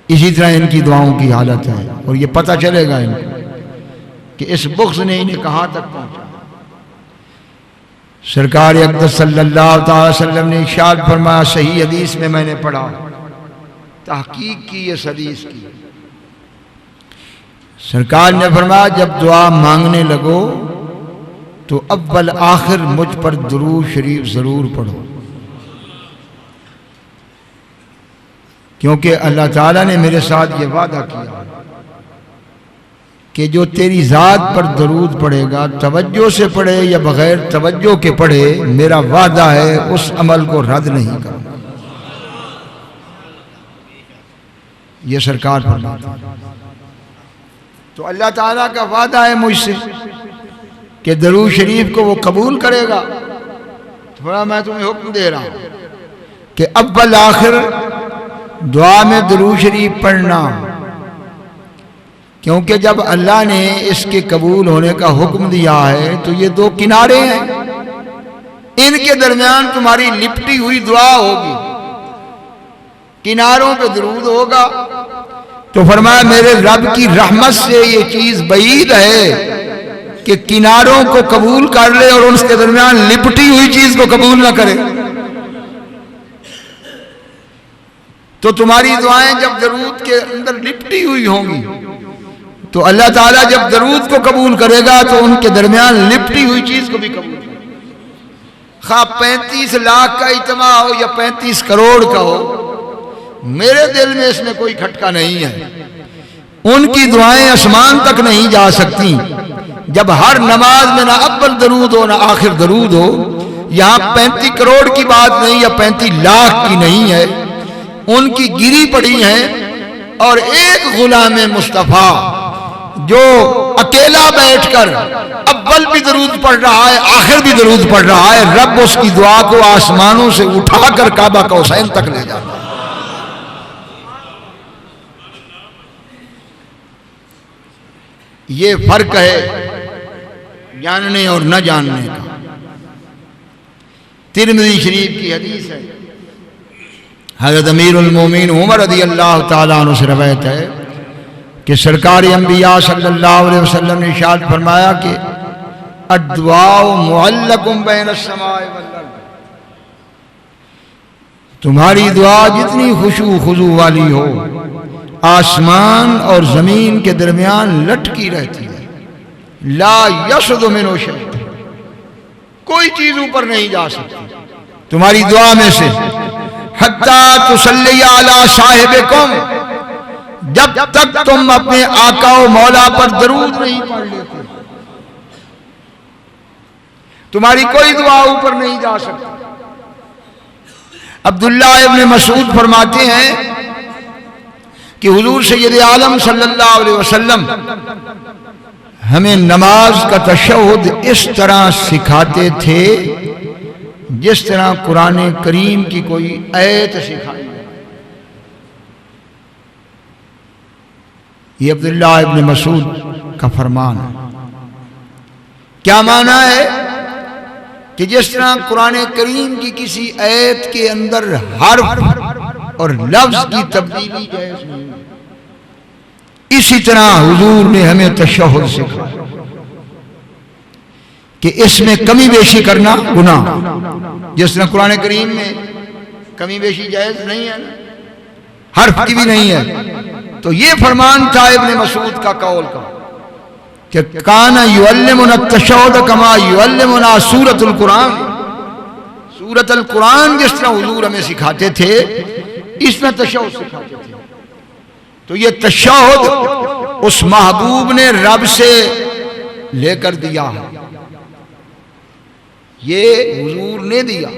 इसी तरह इनकी दुआओं की हालत है। और ये पता चलेगा इनको कि इस बुग़्ज़ ने इन्हें कहां तक पहुंचा। सरकार अक़दस सल्लल्लाहु अलैहि वसल्लम ने इरशाद फरमाया, सही हदीस में मैंने पढ़ा, तहकीक की इस हदीस की, सरकार ने फरमाया जब दुआ मांगने लगो तो अव्वल आखिर मुझ पर दुरूद शरीफ जरूर पढ़ो, क्योंकि अल्लाह ताला ने मेरे साथ ये वादा किया कि जो तेरी ज़ात पर दरूद पढ़ेगा, तवज्जो से पढ़े या बगैर तवज्जो के पढ़े, मेरा वादा है उस अमल को रद्द नहीं करूंगा। ये सरकार फरमाती है। तो अल्लाह ताला का वादा है मुझसे कि दरूद शरीफ को वो कबूल करेगा। थोड़ा मैं तुम्हें हुक्म दे रहा हूं कि अव्वल आखिर दुआ में दरूद शरीफ पढ़ना, क्योंकि जब अल्लाह ने इसके कबूल होने का हुक्म दिया है तो ये दो किनारे हैं, इनके दरमियान तुम्हारी लिपटी हुई दुआ होगी, किनारों पे दरूद होगा। तो फरमाया मेरे रब की रहमत से ये चीज बईद है कि किनारों को कबूल कर ले और उसके दरमियान लिपटी हुई चीज को कबूल ना करे। तो तुम्हारी दुआएं जब दरूद के अंदर लिपटी हुई होंगी तो अल्लाह ताला जब दरूद को कबूल करेगा तो उनके दरमियान लिपटी हुई चीज को भी कबूल करेगा। खा 35 लाख का इज्तिमा हो या 35 करोड़ का हो, मेरे दिल में इसमें कोई खटका नहीं है। उनकी दुआएं आसमान तक नहीं जा सकती जब हर नमाज में ना अव्वल दरूद हो ना आखिर दरूद हो। यहां 35 करोड़ की बात नहीं या 35 लाख की नहीं है, उनकी गिरी पड़ी है। और एक गुलाम मुस्तफा जो अकेला बैठकर अव्वल भी दरूद पढ़ रहा है, आखिर भी दरूद पढ़ रहा है, रब उसकी दुआ को आसमानों से उठाकर काबा कौसैन तक ले जाता है। ये फर्क है जानने और न जानने का। तिरमिज़ी शरीफ की हदीस है, हज़रत अमीरुल मोमिनीन उमर रज़ी अल्लाह ताला अन्हु से रवायत है कि सरकार अंबिया सल्लल्लाहु अलैहि वसल्लम ने इरशाद फरमाया कि अद्दुआउ मुअल्लकुम बैनस समाए वल अर्द, तुम्हारी दुआ जितनी खुशू खुजू वाली हो आसमान और जमीन के दरमियान लटकी रहती है। ला यसदु मिनो शै, कोई चीज ऊपर नहीं जा सकती तुम्हारी दुआ में से। हत्ता तुसल्ली अला साहिबिकुम, जब तक तुम अपने आका व मौला पर दरूद नहीं पढ़ लेते। तुम्हारी कोई दुआ ऊपर नहीं जा सकती। अब्दुल्ला इब्न मसूद फरमाते हैं कि हुजूर सैयद आलम सल्लल्लाहु अलैहि वसल्लम हमें नमाज का तशहुद इस तरह सिखाते थे जिस तरह कुरान करीम की कोई आयत सिखाई। ये अब्दुल्ला इब्न मसूद का फरमान है। क्या माना है कि जिस तरह कुरान करीम की किसी आयत के अंदर हर्फ और लफ्ज की तब्दीली जायज़ नहीं, इसी तरह हुजूर ने हमें तशहुद सिखाया कि इसमें कमी बेशी करना गुनाह। जिस तरह कुरान करीम में कमी बेशी जायज़ नहीं है, हर्फ की भी नहीं है, तो ये फरमान था इब्न मसूद का कौल का कि काना युअल्लिमुना तशहुद कमा युअल्लिमुना सूरतुल कुरान। सूरतुल कुरान जिस तरह हुजूर हमें सिखाते थे, इसमें तशहुद सिखाते थे। तो ये तशहुद उस महबूब ने रब से लेकर दिया है, ये हुजूर ने दिया।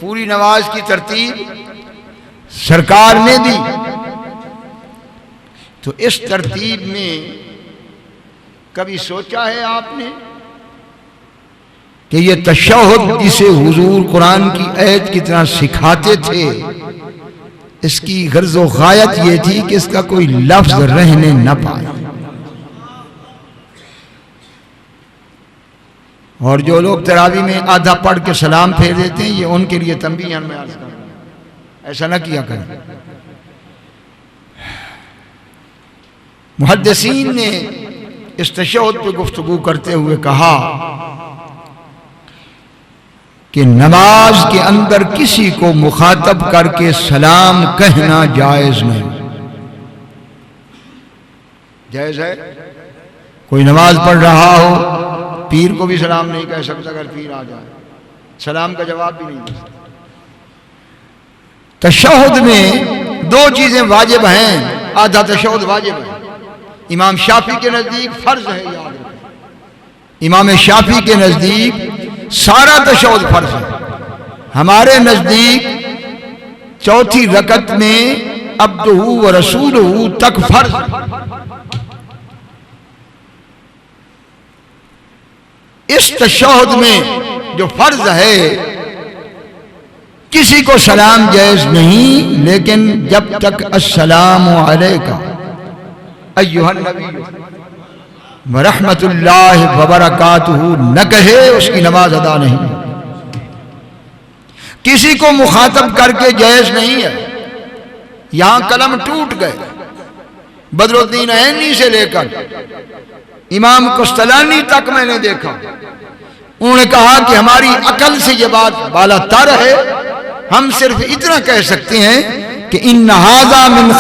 पूरी नमाज की तरतीब सरकार ने दी। तो इस तरतीब में कभी सोचा है आपने कि ये तशहुद जिसे हुजूर कुरान की आयत की तरह सिखाते थे, इसकी गर्ज व गायत ये थी कि इसका कोई लफ्ज रहने न पाए। और जो लोग तरावी में आधा पढ़ के सलाम फेर देते हैं, ये उनके लिए तंबीह में अर्ज कर, ऐसा ना किया करें। मुहद्दिसीन ने इस तशहुद पे गुफ्तगू करते हुए कहा कि नमाज के अंदर किसी को मुखातब करके सलाम कहना जायज नहीं। जायज है? कोई नमाज पढ़ रहा हो, पीर को भी सलाम नहीं कह सकता, अगर पीर आ जाए सलाम का जवाब भी नहीं दे सकता। तशहुद में दो चीजें वाजिब हैं, आधा तशहुद वाजिब है। इमाम शाफी के नजदीक फर्ज है, याद रखें। इमाम शाफी के नजदीक सारा तशहुद फर्ज है। हमारे नजदीक चौथी रकत में अब्दुहु व रसूलुहु तक फर्ज। इस तशहुद में जो फर्ज है, किसी को सलाम जायज नहीं, लेकिन जब तक अस्सलामु अलैका अय्युहन नबी व रहमतुल्लाहि व बरकातुहु न कहे, उसकी नमाज अदा नहीं। किसी को मुखातब करके जायज नहीं है। यहां कलम टूट गए। बदरुद्दीन ऐनी से लेकर इमाम कुस्तलानी तक मैंने देखा, उन्होंने कहा कि हमारी अकल से यह बात बालातर है। हम सिर्फ इतना कह सकते हैं कि इन हाज़ा मिन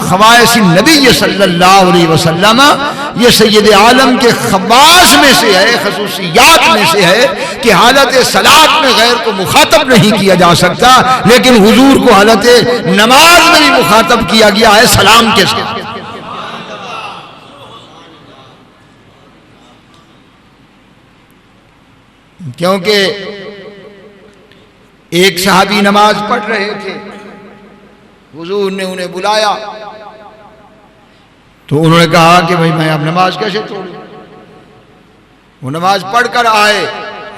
खवाइस नबी सल्लल्लाहु अलैहि वसल्लम, ये सैयद आलम के खवास में से है, खसूसियात में से है कि हालत सलात में गैर को मुखातब नहीं किया जा सकता, लेकिन हुजूर को हालत नमाज में भी मुखातब किया गया है सलाम के साथ। क्योंकि एक सहाबी नमाज पढ़ रहे थे, हुजूर ने उन्हें बुलाया, तो उन्होंने कहा कि भाई मैं अब नमाज कैसे तोड़ूं। वो नमाज पढ़कर आए,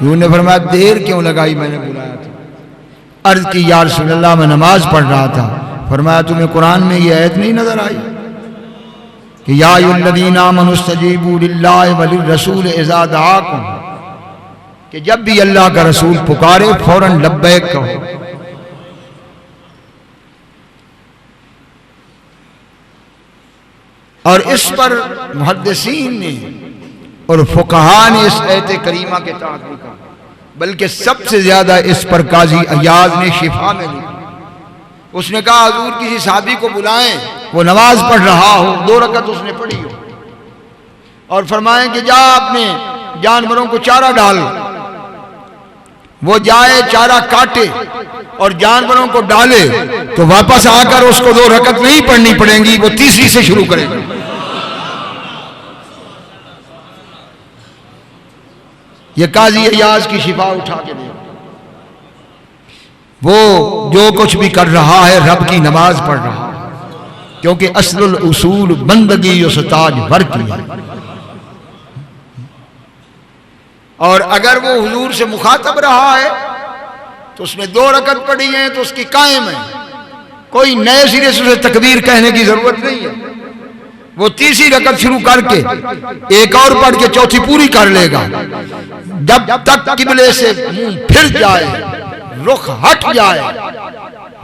हुजूर ने फरमाया देर क्यों लगाई, मैंने बुलाया था। अर्ज की या रसूलल्लाह, मैं नमाज पढ़ रहा था। फरमाया तुम्हें कुरान में ये आयत नहीं नजर आई कि या अय्युहल्लज़ीना आमनू इस्तजीबू लिल्लाहि व लिर्रसूल इज़ा दआकुम, कि जब भी अल्लाह का रसूल पुकारे फौरन लब्बैक कहो। और इस पर मुहद्दिसीन ने और फुक़हा ने इस आयत करीमा के तहत लिखा, बल्कि सबसे ज्यादा इस पर काजी अयाज ने शिफा में लिखा। उसने कहा हुजूर किसी साहबी को बुलाएं, वो नमाज पढ़ रहा हो, 2 रकत उसने पढ़ी हो, और फरमाएं कि जा अपने जानवरों को चारा डाल। वो जाए चारा काटे और जानवरों को डाले, तो वापस आकर उसको 2 रकत नहीं पढ़नी पड़ेंगी, वो तीसरी से शुरू करेगा। ये काजी अयाज की शिफा उठा के दे। वो जो कुछ भी कर रहा है रब की नमाज पढ़ रहा है, क्योंकि असलुल उसूल बंदगी उस्ताद भर की है। और अगर वो हुजूर से मुखातब रहा है तो उसने 2 रकत पढ़ी है तो उसकी कायम है, कोई नए सिरे से उसे तकबीर कहने की जरूरत नहीं है। वो तीसरी रकत शुरू करके एक और पढ़ के चौथी पूरी कर लेगा। जब तक किबले से मुंह फिर जाए, रुख हट जाए,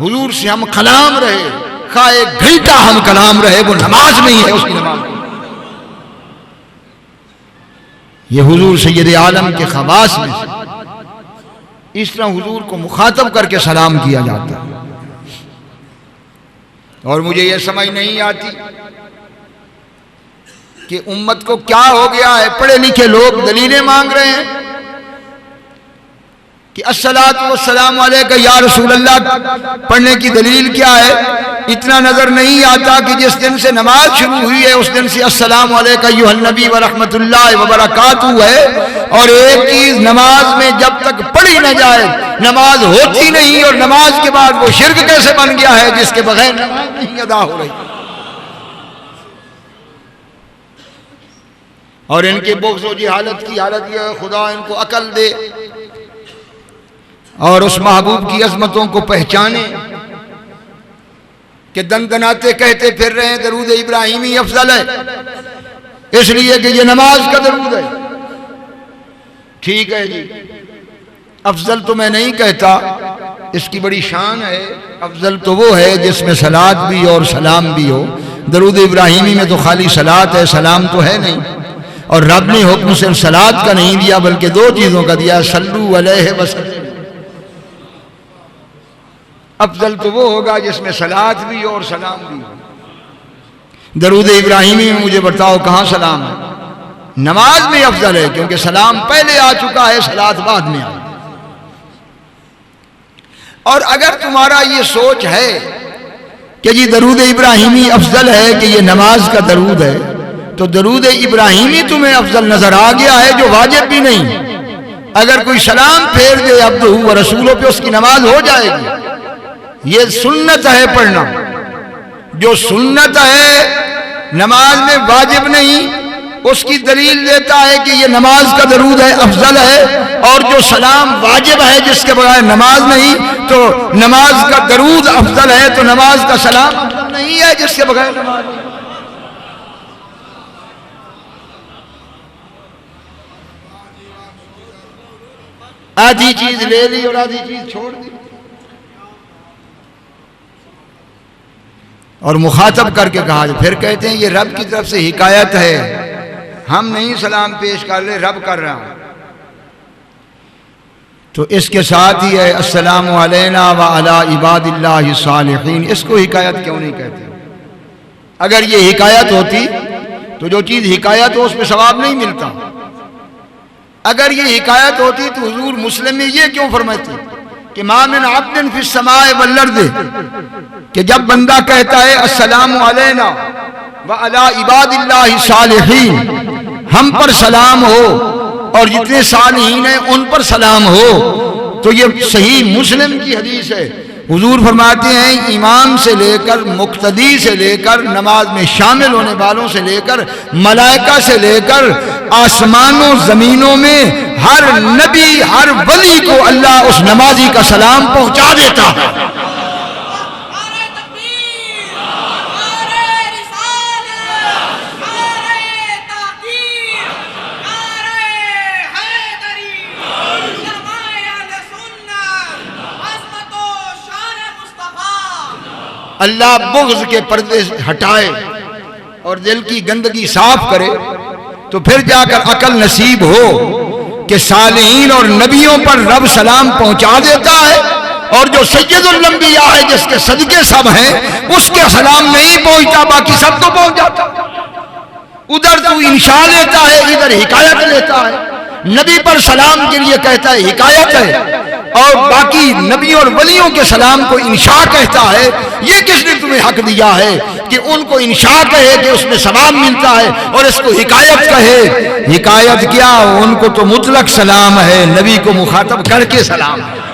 हुजूर से हम कलाम रहे, खा 1 घंटा हम कलाम रहे, वो नमाज नहीं है उसकी नमाज। ये हुजूर सैयद आलम के खवास में से इस तरह हुजूर को मुखातब करके सलाम किया जाता है। और मुझे यह समझ नहीं आती कि उम्मत को क्या हो गया है। पढ़े लिखे लोग दलीलें मांग रहे हैं कि अस्सलातु वस्सलामु अलैका या रसूल अल्लाह पढ़ने की दलील क्या है। इतना नजर नहीं आता कि जिस दिन से नमाज शुरू हुई है उस दिन से अस्सलामु अलैका अय्युहन नबी व रहमतुल्लाहि व बरकातुहू है। और एक चीज नमाज में जब तक पढ़ी न जाए नमाज होती नहीं, और नमाज के बाद वो शिर्क कैसे बन गया है जिसके बगैर नमाज नहीं अदा हो रही। और इनके बुग़्ज़ व जिहालत की हालत यह है, खुदा इनको अकल दे और उस महबूब की अजमतों को पहचाने कि दंदनाते कहते फिर रहे हैं दरूद इब्राहिमी अफजल है, इसलिए कि ये नमाज का दरूद है। ठीक है जी, अफजल तो मैं नहीं कहता, इसकी बड़ी शान है। अफजल तो वो है जिसमें सलात भी और सलाम भी हो। दरूद इब्राहिमी में तो खाली सलात है, सलाम तो है नहीं। और रब ने हुक्म सिर्फ सलात का नहीं दिया बल्कि 2 चीजों का दिया, सल्लू अलैहि वसल्लम। अफजल तो वो होगा जिसमें सलात भी और सलाम भी हो। दरूद इब्राहिमी में मुझे बताओ कहां सलाम है? नमाज में अफजल है क्योंकि सलाम पहले आ चुका है, सलात बाद में आई। और अगर तुम्हारा ये सोच है कि जी दरूद इब्राहिमी अफजल है कि ये नमाज का दरूद है, तो दरूद इब्राहिमी तुम्हें अफजल नजर आ गया है जो वाजिब भी नहीं। अगर कोई सलाम फेर दे अब्दुहू व रसूलुहू पे उसकी नमाज हो जाएगी। ये सुन्नत है पढ़ना, जो सुन्नत है नमाज में वाजिब नहीं, उसकी दलील देता है कि ये नमाज का दरूद है, अफजल है। और जो सलाम वाजिब है जिसके बगैर नमाज नहीं, तो नमाज का दरूद अफजल है, तो नमाज का सलाम अफजल नहीं है जिसके बगैर नमाज नहीं। आधी चीज ले ली और आधी चीज छोड़ दी। और मुखातब करके कहा, फिर कहते हैं ये रब की तरफ से हिकायत है, हम नहीं सलाम पेश कर ले, रब कर रहा है। तो इसके साथ ही है अस्सलामु अलैना व अला इबादिल्लाहि सालिहीन। इसको हिकायत क्यों नहीं कहते? अगर ये हिकायत होती तो जो चीज हिकायत हो उसमें सवाब नहीं मिलता। अगर ये हिकायत होती तो हुजूर मुस्लिम में ये क्यों फरमाते कि मा मिन अब्दिन फिस समाए वल अर्दि, कि जब बंदा कहता है अस्सलामु अलैना व अला इबादिल्लाहि सालिहीन, हम पर सलाम हो और जितने सालिहीन हैं उन पर सलाम हो, तो ये सही मुस्लिम की हदीस है। हुजूर फरमाते हैं इमाम से लेकर मुक्तदी से लेकर नमाज में शामिल होने वालों से लेकर मलाइका से लेकर आसमानों जमीनों में हर नबी हर वली को अल्लाह उस नमाजी का सलाम पहुंचा देता है। अल्लाह बुग़्ज़ के पर्दे हटाए और दिल की गंदगी साफ करे, तो फिर जाकर अकल नसीब हो कि सालिहीन और नबियों पर रब सलाम पहुंचा देता है, और जो सैयदुल अंबिया है जिसके सदके सब हैं उसके सलाम नहीं पहुंचता, बाकी सबको पहुंच जाता। उधर तू इंशा लेता है, इधर हिकायत लेता है। नबी पर सलाम के लिए कहता है हिकायत है, और बाकी नबी और वलियों के सलाम को इंशा कहता है। ये किसने तुम्हें हक दिया है कि उनको इंशा कहे कि उसमें सवाब मिलता है, और इसको हिकायत कहे। हिकायत क्या, उनको तो मुतलक सलाम है, नबी को मुखातब करके सलाम है।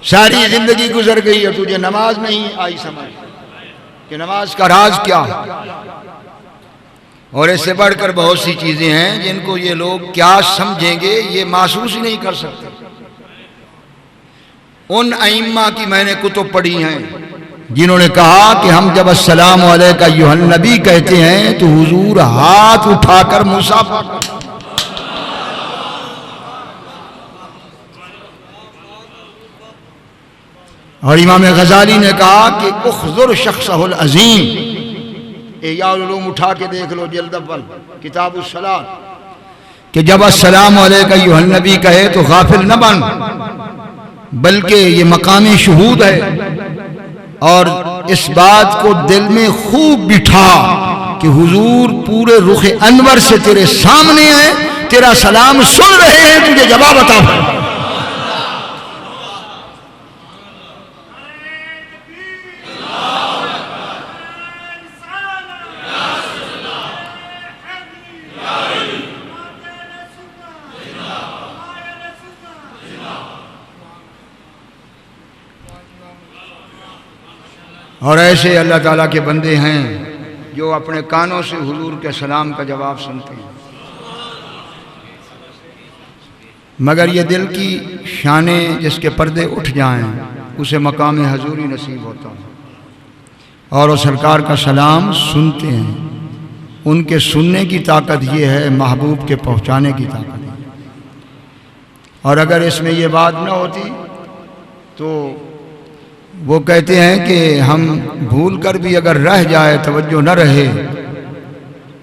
सारी जिंदगी गुजर गई और तुझे नमाज नहीं आई समझ कि नमाज का राज क्या है। और इससे बढ़कर बहुत सी चीजें हैं जिनको ये लोग क्या समझेंगे, ये महसूस ही नहीं कर सकते। उन अइम्मा की मैंने कुतुब पढ़ी हैं जिन्होंने कहा कि हम जब अस्सलाम अलैका अय्युहन नबी कहते हैं तो हुजूर हाथ उठाकर मुसाफा। और इमाम गजाली ने कहा कि उख्जुर शख्सहुल अजीम, एयाउल उठा के देख लो जल्द अव्वल किताबुस सलात, कि जब अस्सलाम अलैका अय्युहन नबी कहे तो गाफिल न बन, बल्कि ये मकाम शुहूद है। और इस बात को दिल में खूब बिठा कि हुजूर पूरे रुख अनवर से तेरे सामने है, तेरा सलाम सुन रहे हैं, तुझे जवाब अता है। और ऐसे अल्लाह ताला के बंदे हैं जो अपने कानों से हुजूर के सलाम का जवाब सुनते हैं, मगर ये दिल की शाने जिसके पर्दे उठ जाएं उसे मकाम हजूरी नसीब होता है। और वो सरकार का सलाम सुनते हैं। उनके सुनने की ताकत ये है, महबूब के पहुँचाने की ताकत है। और अगर इसमें ये बात न होती तो वो कहते हैं कि हम भूल कर भी अगर रह जाए, तवज्जो न रहे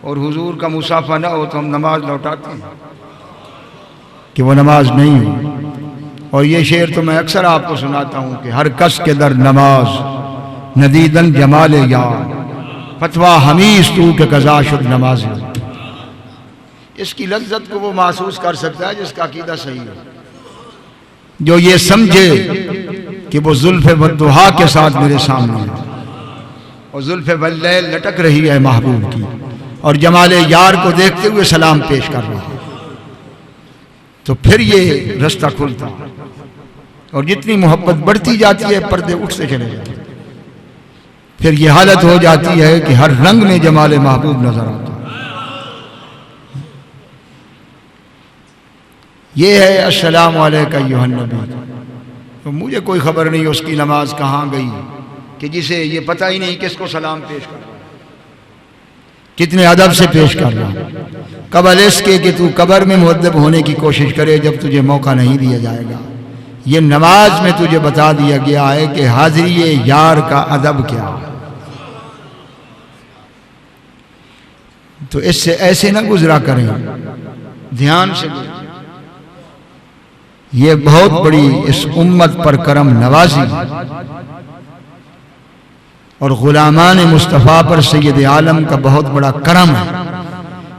और हुजूर का मुसाफा न हो तो हम नमाज लौटाते हैं कि वो नमाज नहीं हो। और ये शेर तो मैं अक्सर आपको सुनाता हूँ कि हर कस के दर नमाज नदीदन जमाल यार फतवा हमीस तू के कज़ा शुद नमाज। इसकी लज्जत को वो महसूस कर सकता है जिसका अकीदा सही है, जो ये समझे कि वो जुल्फ़े वद्दुहा के साथ मेरे सामने है और जुल्फ़े वल्लैल लटक रही है महबूब की, और जमाले यार को देखते हुए सलाम पेश कर रहा है, तो फिर ये रास्ता खुलता है। और जितनी मोहब्बत बढ़ती जाती है पर्दे उठते चले जाते हैं। फिर ये हालत हो जाती है कि हर रंग में जमाले महबूब नजर आता है। ये है अस्सलामु अलैका अय्युहन नबी। तो मुझे कोई खबर नहीं उसकी नमाज कहाँ गई कि जिसे ये पता ही नहीं किसको सलाम पेश कर रहा, कितने अदब से पेश कर रहा। कबल इसके कि तू कब्र में मुअद्दब होने की कोशिश करे जब तुझे मौका नहीं दिया जाएगा। ये नमाज में तुझे बता दिया गया है कि हाजिरी यार का अदब क्या है। तो इससे ऐसे ना गुजरा करें, ध्यान से गुजरा। ये बहुत बड़ी इस उम्मत पर करम नवाजी और गुलामान मुस्तफ़ा पर सैयद आलम का बहुत बड़ा करम है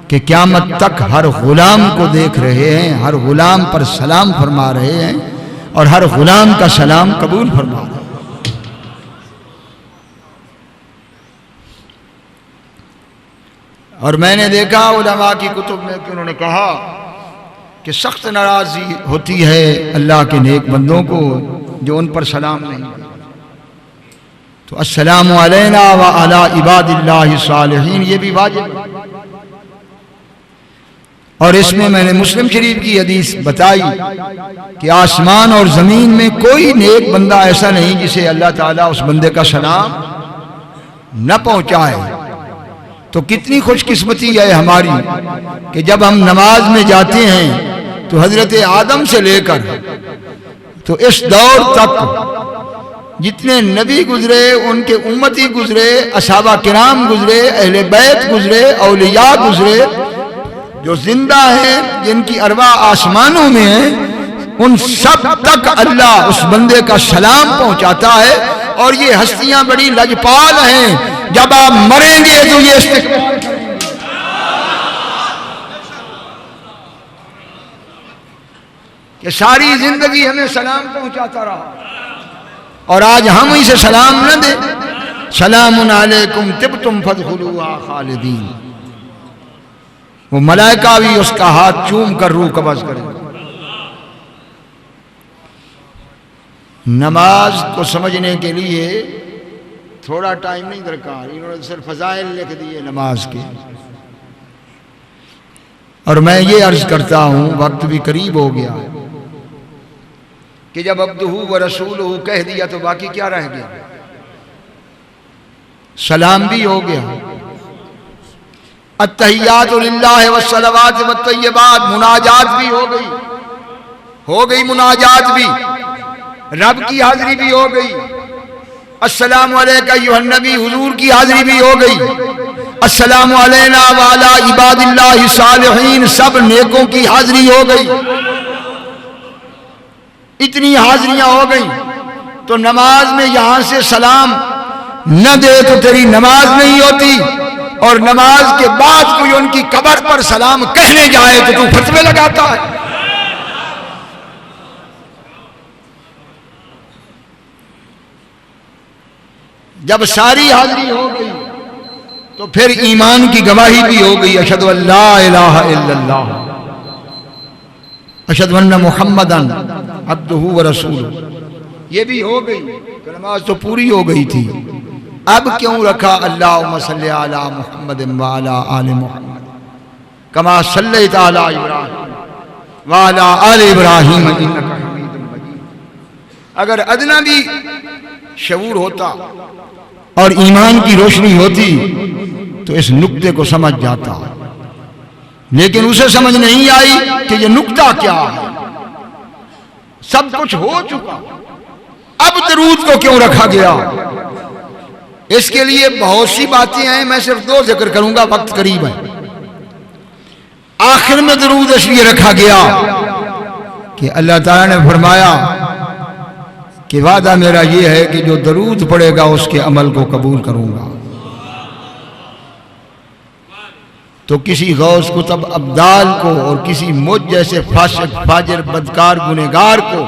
कि क़यामत तक हर गुलाम को देख रहे हैं, हर गुलाम पर सलाम फरमा रहे हैं और हर गुलाम का सलाम कबूल फरमा रहे हैं। और मैंने देखा उलमा की कुतुब में कि उन्होंने कहा कि सख्त नाराज़ी होती है अल्लाह के नेक बंदों को जो उन पर सलाम नहीं। तो अस्सलामु अलैना व अला इबादिल्लाहि सालिहीन ये भी वाजिब। और इसमें मैंने मुस्लिम शरीफ की हदीस बताई कि आसमान और ज़मीन में कोई नेक बंदा ऐसा नहीं जिसे अल्लाह ताला उस बंदे का सलाम न पहुँचाए। तो कितनी खुशकिस्मती है हमारी कि जब हम नमाज में जाते हैं तो हजरत आदम से लेकर तो इस दौर तक जितने नबी गुजरे, उनके उम्मती गुजरे, असहाबा किराम गुजरे, अहले बैत गुजरे, औलिया गुजरे, जो जिंदा हैं जिनकी अरवा आसमानों में है, उन सब तक अल्लाह उस बंदे का सलाम पहुंचाता है। और ये हस्तियां बड़ी लजपाल हैं, जब आप मरेंगे तो ये इस्तिक़बाल करेंगे। कि सारी जिंदगी हमें सलाम पहुंचाता रहा और आज हम इसे सलाम न दे। सलामुन अलैकुम तिब्तुम फदखुलूहा खालिदीन। वो मलाइका भी उसका हाथ चूम कर रूह कब्ज़ करे। नमाज को समझने के लिए थोड़ा टाइम नहीं दरकार, इन्होंने सिर्फ फजाइल लिख दिए नमाज के। और मैं ये अर्ज करता हूं, वक्त भी करीब हो गया कि जब अब्दुहू व रसूलुहू कह दिया तो बाकी क्या रह गया? सलाम भी हो गया, अत्तहियातु लिल्लाहि वस्सलावातु वत्तय्यिबात, मुनाजात भी हो गई मुनाजात भी, रब की हाजिरी भी हो गई। अस्सलामु अलैका अय्युहन नबी, हुजूर की हाजिरी भी हो गई। अस्सलामु अलैना व अला इबादिल्लाहि सालिहीन, सब नेकों की हाजिरी हो गई। इतनी हाजिरियां हो गई तो नमाज में यहां से सलाम न दे तो तेरी नमाज नहीं होती, और नमाज के बाद कोई उनकी कब्र पर सलाम कहने जाए तो तू फतवे लगाता है। जब सारी हाजिरी हो गई तो फिर ईमान की गवाही भी हो गई, अशहदु अल्ला इलाहा इल्लल्लाह अशहदु अन्ना मुहम्मदन अब्दुहू व रसूलुहू, ये भी हो गई। नमाज तो पूरी हो गई थी, अब क्यों रखा अल्लाहुम्मा सल्ली अला मुहम्मद व अला आलि मुहम्मद कमा सल्लैता अला इब्राहीम व अला आलि इब्राहीम इन्नका हमीदुम मजीद। अगर अदना भी शऊर होता और ईमान की रोशनी होती तो इस नुक्ते को समझ जाता, लेकिन उसे समझ नहीं आई कि ये नुक्ता क्या है। सब कुछ हो चुका, अब दरूद को क्यों रखा गया? इसके लिए बहुत सी बातें हैं, मैं सिर्फ दो जिक्र करूंगा, वक्त करीब है। आखिर में दरूद इसलिए रखा गया कि अल्लाह ताला ने फरमाया कि वादा मेरा ये है कि जो दरूद पड़ेगा उसके अमल को कबूल करूंगा। तो किसी गौस कुतुब अब्दाल को और किसी मुझ जैसे फासिक फाजिर बदकार गुनहगार को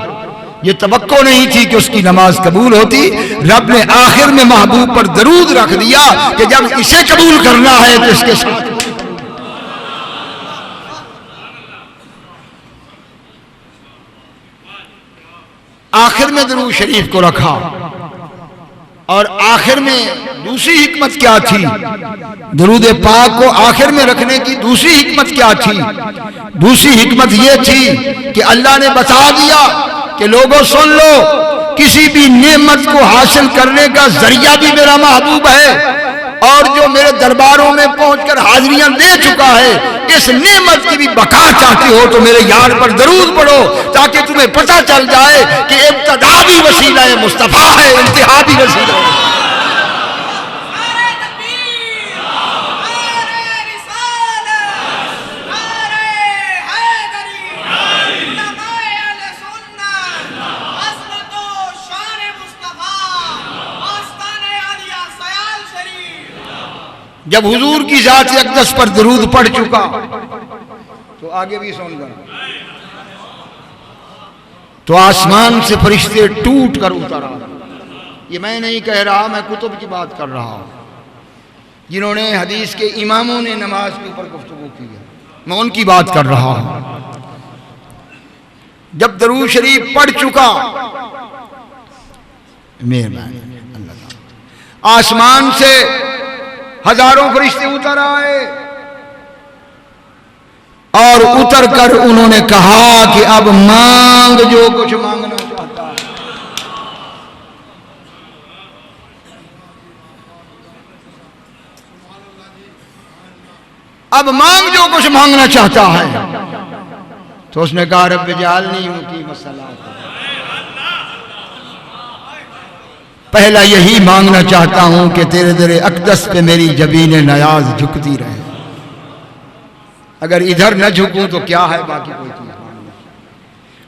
ये तवक्को नहीं थी कि उसकी नमाज कबूल होती। रब ने आखिर में महबूब पर दरूद रख दिया कि जब इसे कबूल करना है तो इसके साथ। आखिर में दरूद शरीफ को रखा, और आखिर में दूसरी हिकमत क्या थी? दरूद पाक को आखिर में रखने की दूसरी हिकमत क्या थी? दूसरी हिकमत यह थी कि अल्लाह ने बता दिया कि लोगों सुन लो, किसी भी नेमत को हासिल करने का जरिया भी मेरा महबूब है, और जो मेरे दरबारों में पहुंचकर हाजिरियां दे चुका है, इस नेमत की भी बका चाहते हो तो मेरे यार पर दरूद पढ़ो, ताकि तुम्हें पता चल जाए कि इब्तिदा भी वसीला है मुस्तफा है, इंतहा भी वसीला है। जब हुजूर की जात अक़दस पर दरूद पढ़ चुका तो आगे भी सुन लो, तो आसमान से फरिश्ते टूट कर उतर आए। ये मैं नहीं कह रहा, मैं कुतुब की बात कर रहा हूं, जिन्होंने हदीस के इमामों ने नमाज के ऊपर गुफ्तगू की है, मैं उनकी बात कर रहा हूं। जब दरूद शरीफ पढ़ चुका, मेहरबानी अल्लाह, आसमान से हजारों फरिश्ते उतर आए और उतर कर उन्होंने कहा कि अब मांग जो कुछ मांगना चाहता है। अब मांग जो कुछ मांगना चाहता है। तो उसने कहा रब्बे जालनी उनकी मसला, पहला यही मांगना चाहता हूं कि तेरे दर अक़दस पे मेरी जबीन नयाज झुकती रहे। अगर इधर न झुकूं तो क्या है बाकी कोई चीज।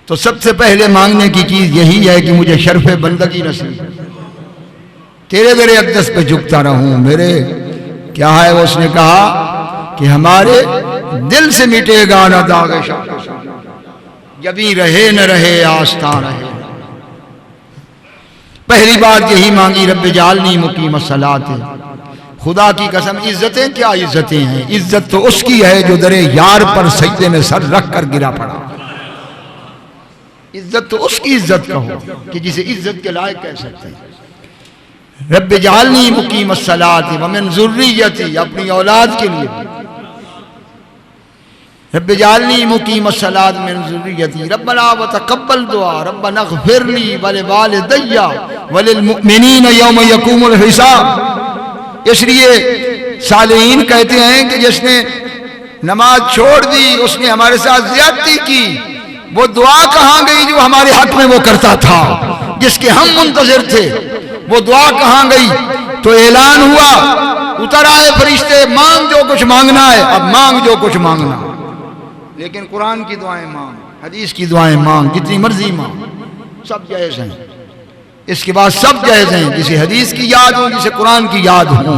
तो सबसे पहले मांगने की चीज यही है कि मुझे शर्फ बंदगी नसीब, तेरे दर अक़दस पे झुकता रहूं। मेरे क्या है, उसने कहा कि हमारे दिल से मिटेगा ना दाग शक, यबी रहे न रहे आस्था रहे। पहली बात यही मांगी, रब्बे जालनी मुकीम सलात। खुदा की कसम, इज्जतें क्या इज्जतें हैं, इज्जत तो उसकी है जो दरे यार पर सजदे में सर रख कर गिरा पड़ा। इज्जत तो उसकी इज्जत कहो कि जिसे इज्जत के लायक कह सकते हैं। रब्बे जालनी मुकीम सलात व मिन ज़ुर्रियती, अपनी औलाद के लिए रब्बे जालनी मुकीम सलात मिन ज़ुर्रियती रब्बना व तक़ब्बल दुआ रब्बना इग़फ़िरली व लिवालिदैया व लिलमुमिनीन यौम यक़ूमुल हिसाब। इसलिए सालेहीन कहते हैं कि जिसने नमाज छोड़ दी उसने हमारे साथ ज़्यादती की। वो दुआ कहाँ गई जो हमारे हक में वो करता था, जिसके हम मुंतज़िर थे, वो दुआ कहाँ गई? तो ऐलान हुआ, उतर आए फरिश्ते, मांग जो कुछ मांगना है, अब मांग जो कुछ मांगना। लेकिन कुरान की दुआएं मांग, हदीस की दुआएं मांग, जितनी मर्जी मांग, सब जायज़ हैं। इसके बाद सब जायज़ हैं, जिसे हदीस की याद हो, जिसे कुरान की याद हो।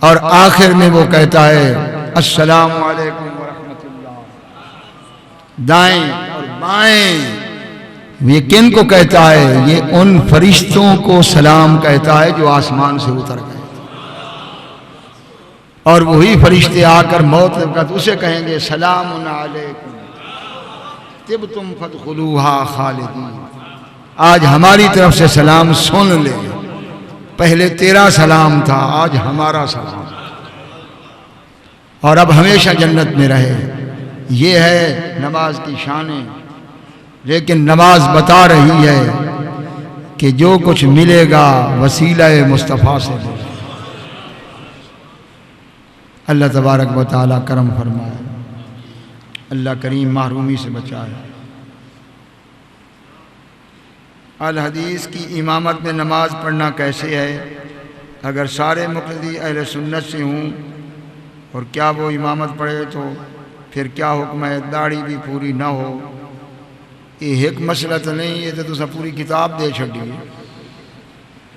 और आखिर में वो कहता है अस्सलामु अलैकुम व रहमतुल्लाह। दाएं और बाएं, ये किन को कहता है? ये उन फरिश्तों को सलाम कहता है जो आसमान से उतर गए। और वही फरिश्ते आकर मौत वक्त उसे कहेंगे सलामुन अलैकुम तिबतुम फदखुलूहा खालिदीन। आज हमारी तरफ से सलाम सुन ले, पहले तेरा सलाम था, आज हमारा सलाम, और अब हमेशा जन्नत में रहे। ये है नमाज की शान। लेकिन नमाज बता रही है कि जो कुछ मिलेगा वसीला मुस्तफ़ा से मिलेगा। अल्लाह तबारक व तआला करम फरमाए, अल्लाह करीम महरूमी से बचाए। अल हदीस की इमामत में नमाज पढ़ना कैसे है? अगर सारे मुक़्तदी अहले सुन्नत से हों और क्या वो इमामत पढ़े तो फिर क्या हुक्म है? दाढ़ी भी पूरी ना हो, ये एक मसला तो नहीं, ये तो तुसा पूरी किताब दे छड़ी।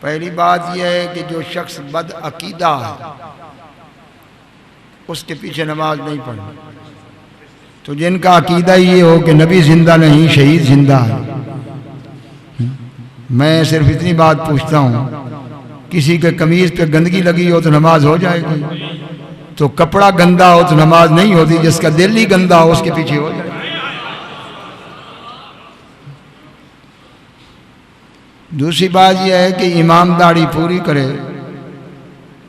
पहली बात यह है कि जो शख्स बद अकीदा है उसके पीछे नमाज नहीं पढ़नी। तो जिनका अकीदा ये हो कि नबी जिंदा नहीं, शहीद जिंदा है, मैं सिर्फ इतनी बात पूछता हूँ, किसी के कमीज पे गंदगी लगी हो तो नमाज हो जाएगी? तो कपड़ा गंदा हो तो नमाज नहीं होती, जिसका दिल ही गंदा हो उसके पीछे हो जाएगी। दूसरी बात यह है कि इमाम दाढ़ी पूरी करे,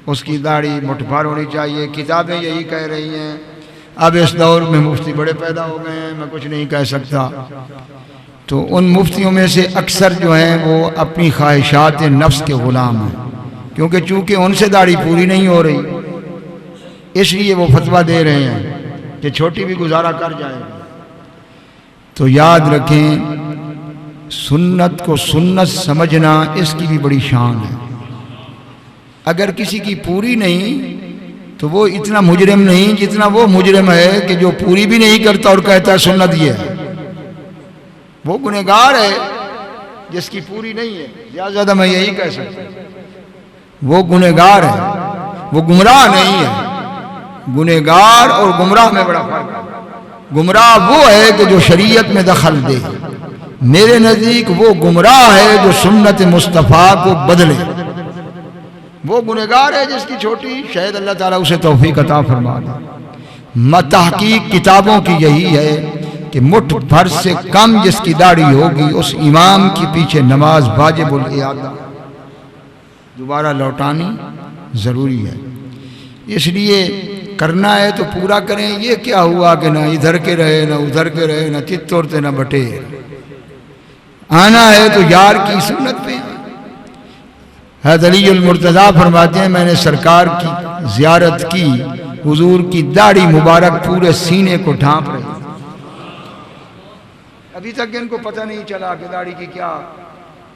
उसकी दाढ़ी मुठभर होनी चाहिए। किताबें यही कह रही हैं। अब इस दौर में मुफ्ती बड़े पैदा हो गए हैं, मैं कुछ नहीं कह सकता। तो उन मुफ्तियों में से अक्सर जो हैं वो अपनी ख्वाहिशात नफ्स के ग़ुलाम हैं, क्योंकि चूँकि उनसे दाढ़ी पूरी नहीं हो रही, इसलिए वो फतवा दे रहे हैं कि छोटी भी गुजारा कर जाएगी। तो याद रखें, सुन्नत को सुन्नत समझना इसकी भी बड़ी शान है। अगर किसी की पूरी नहीं तो वो इतना मुजरिम नहीं जितना वो मुजरिम है कि जो पूरी भी नहीं करता और कहता है सुन्नत ये है। वो गुनहगार है जिसकी पूरी नहीं है, ज़्यादा मैं यही कह सकता हूँ। वो गुनहगार है, वो गुमराह नहीं है। गुनहगार और गुमराह में बड़ा फर्क है। गुमराह वो है कि जो शरीयत में दखल दे। मेरे नज़दीक वो गुमराह है जो सुन्नत मुस्तफ़ा को बदले। वो गुनहगार है जिसकी छोटी, शायद अल्लाह ताला उसे तौफीक अता फरमा दे। तहकीक किताबों की यही है कि मुठ भर से कम जिसकी दाढ़ी होगी उस इमाम के पीछे नमाज वाजिबुल इआदा, दोबारा लौटानी ज़रूरी है। इसलिए करना है तो पूरा करें। ये क्या हुआ कि ना इधर के रहे ना उधर के रहे, ना चित्तौरते ना बटे। आना है तो यार की सुन्नत पे। हज़रत अली मुर्तज़ा फरमाते हैं, मैंने सरकार की ज़ियारत की, हुजूर की दाढ़ी मुबारक पूरे सीने को ढांप रही। अभी तक इनको पता नहीं चला कि दाढ़ी की क्या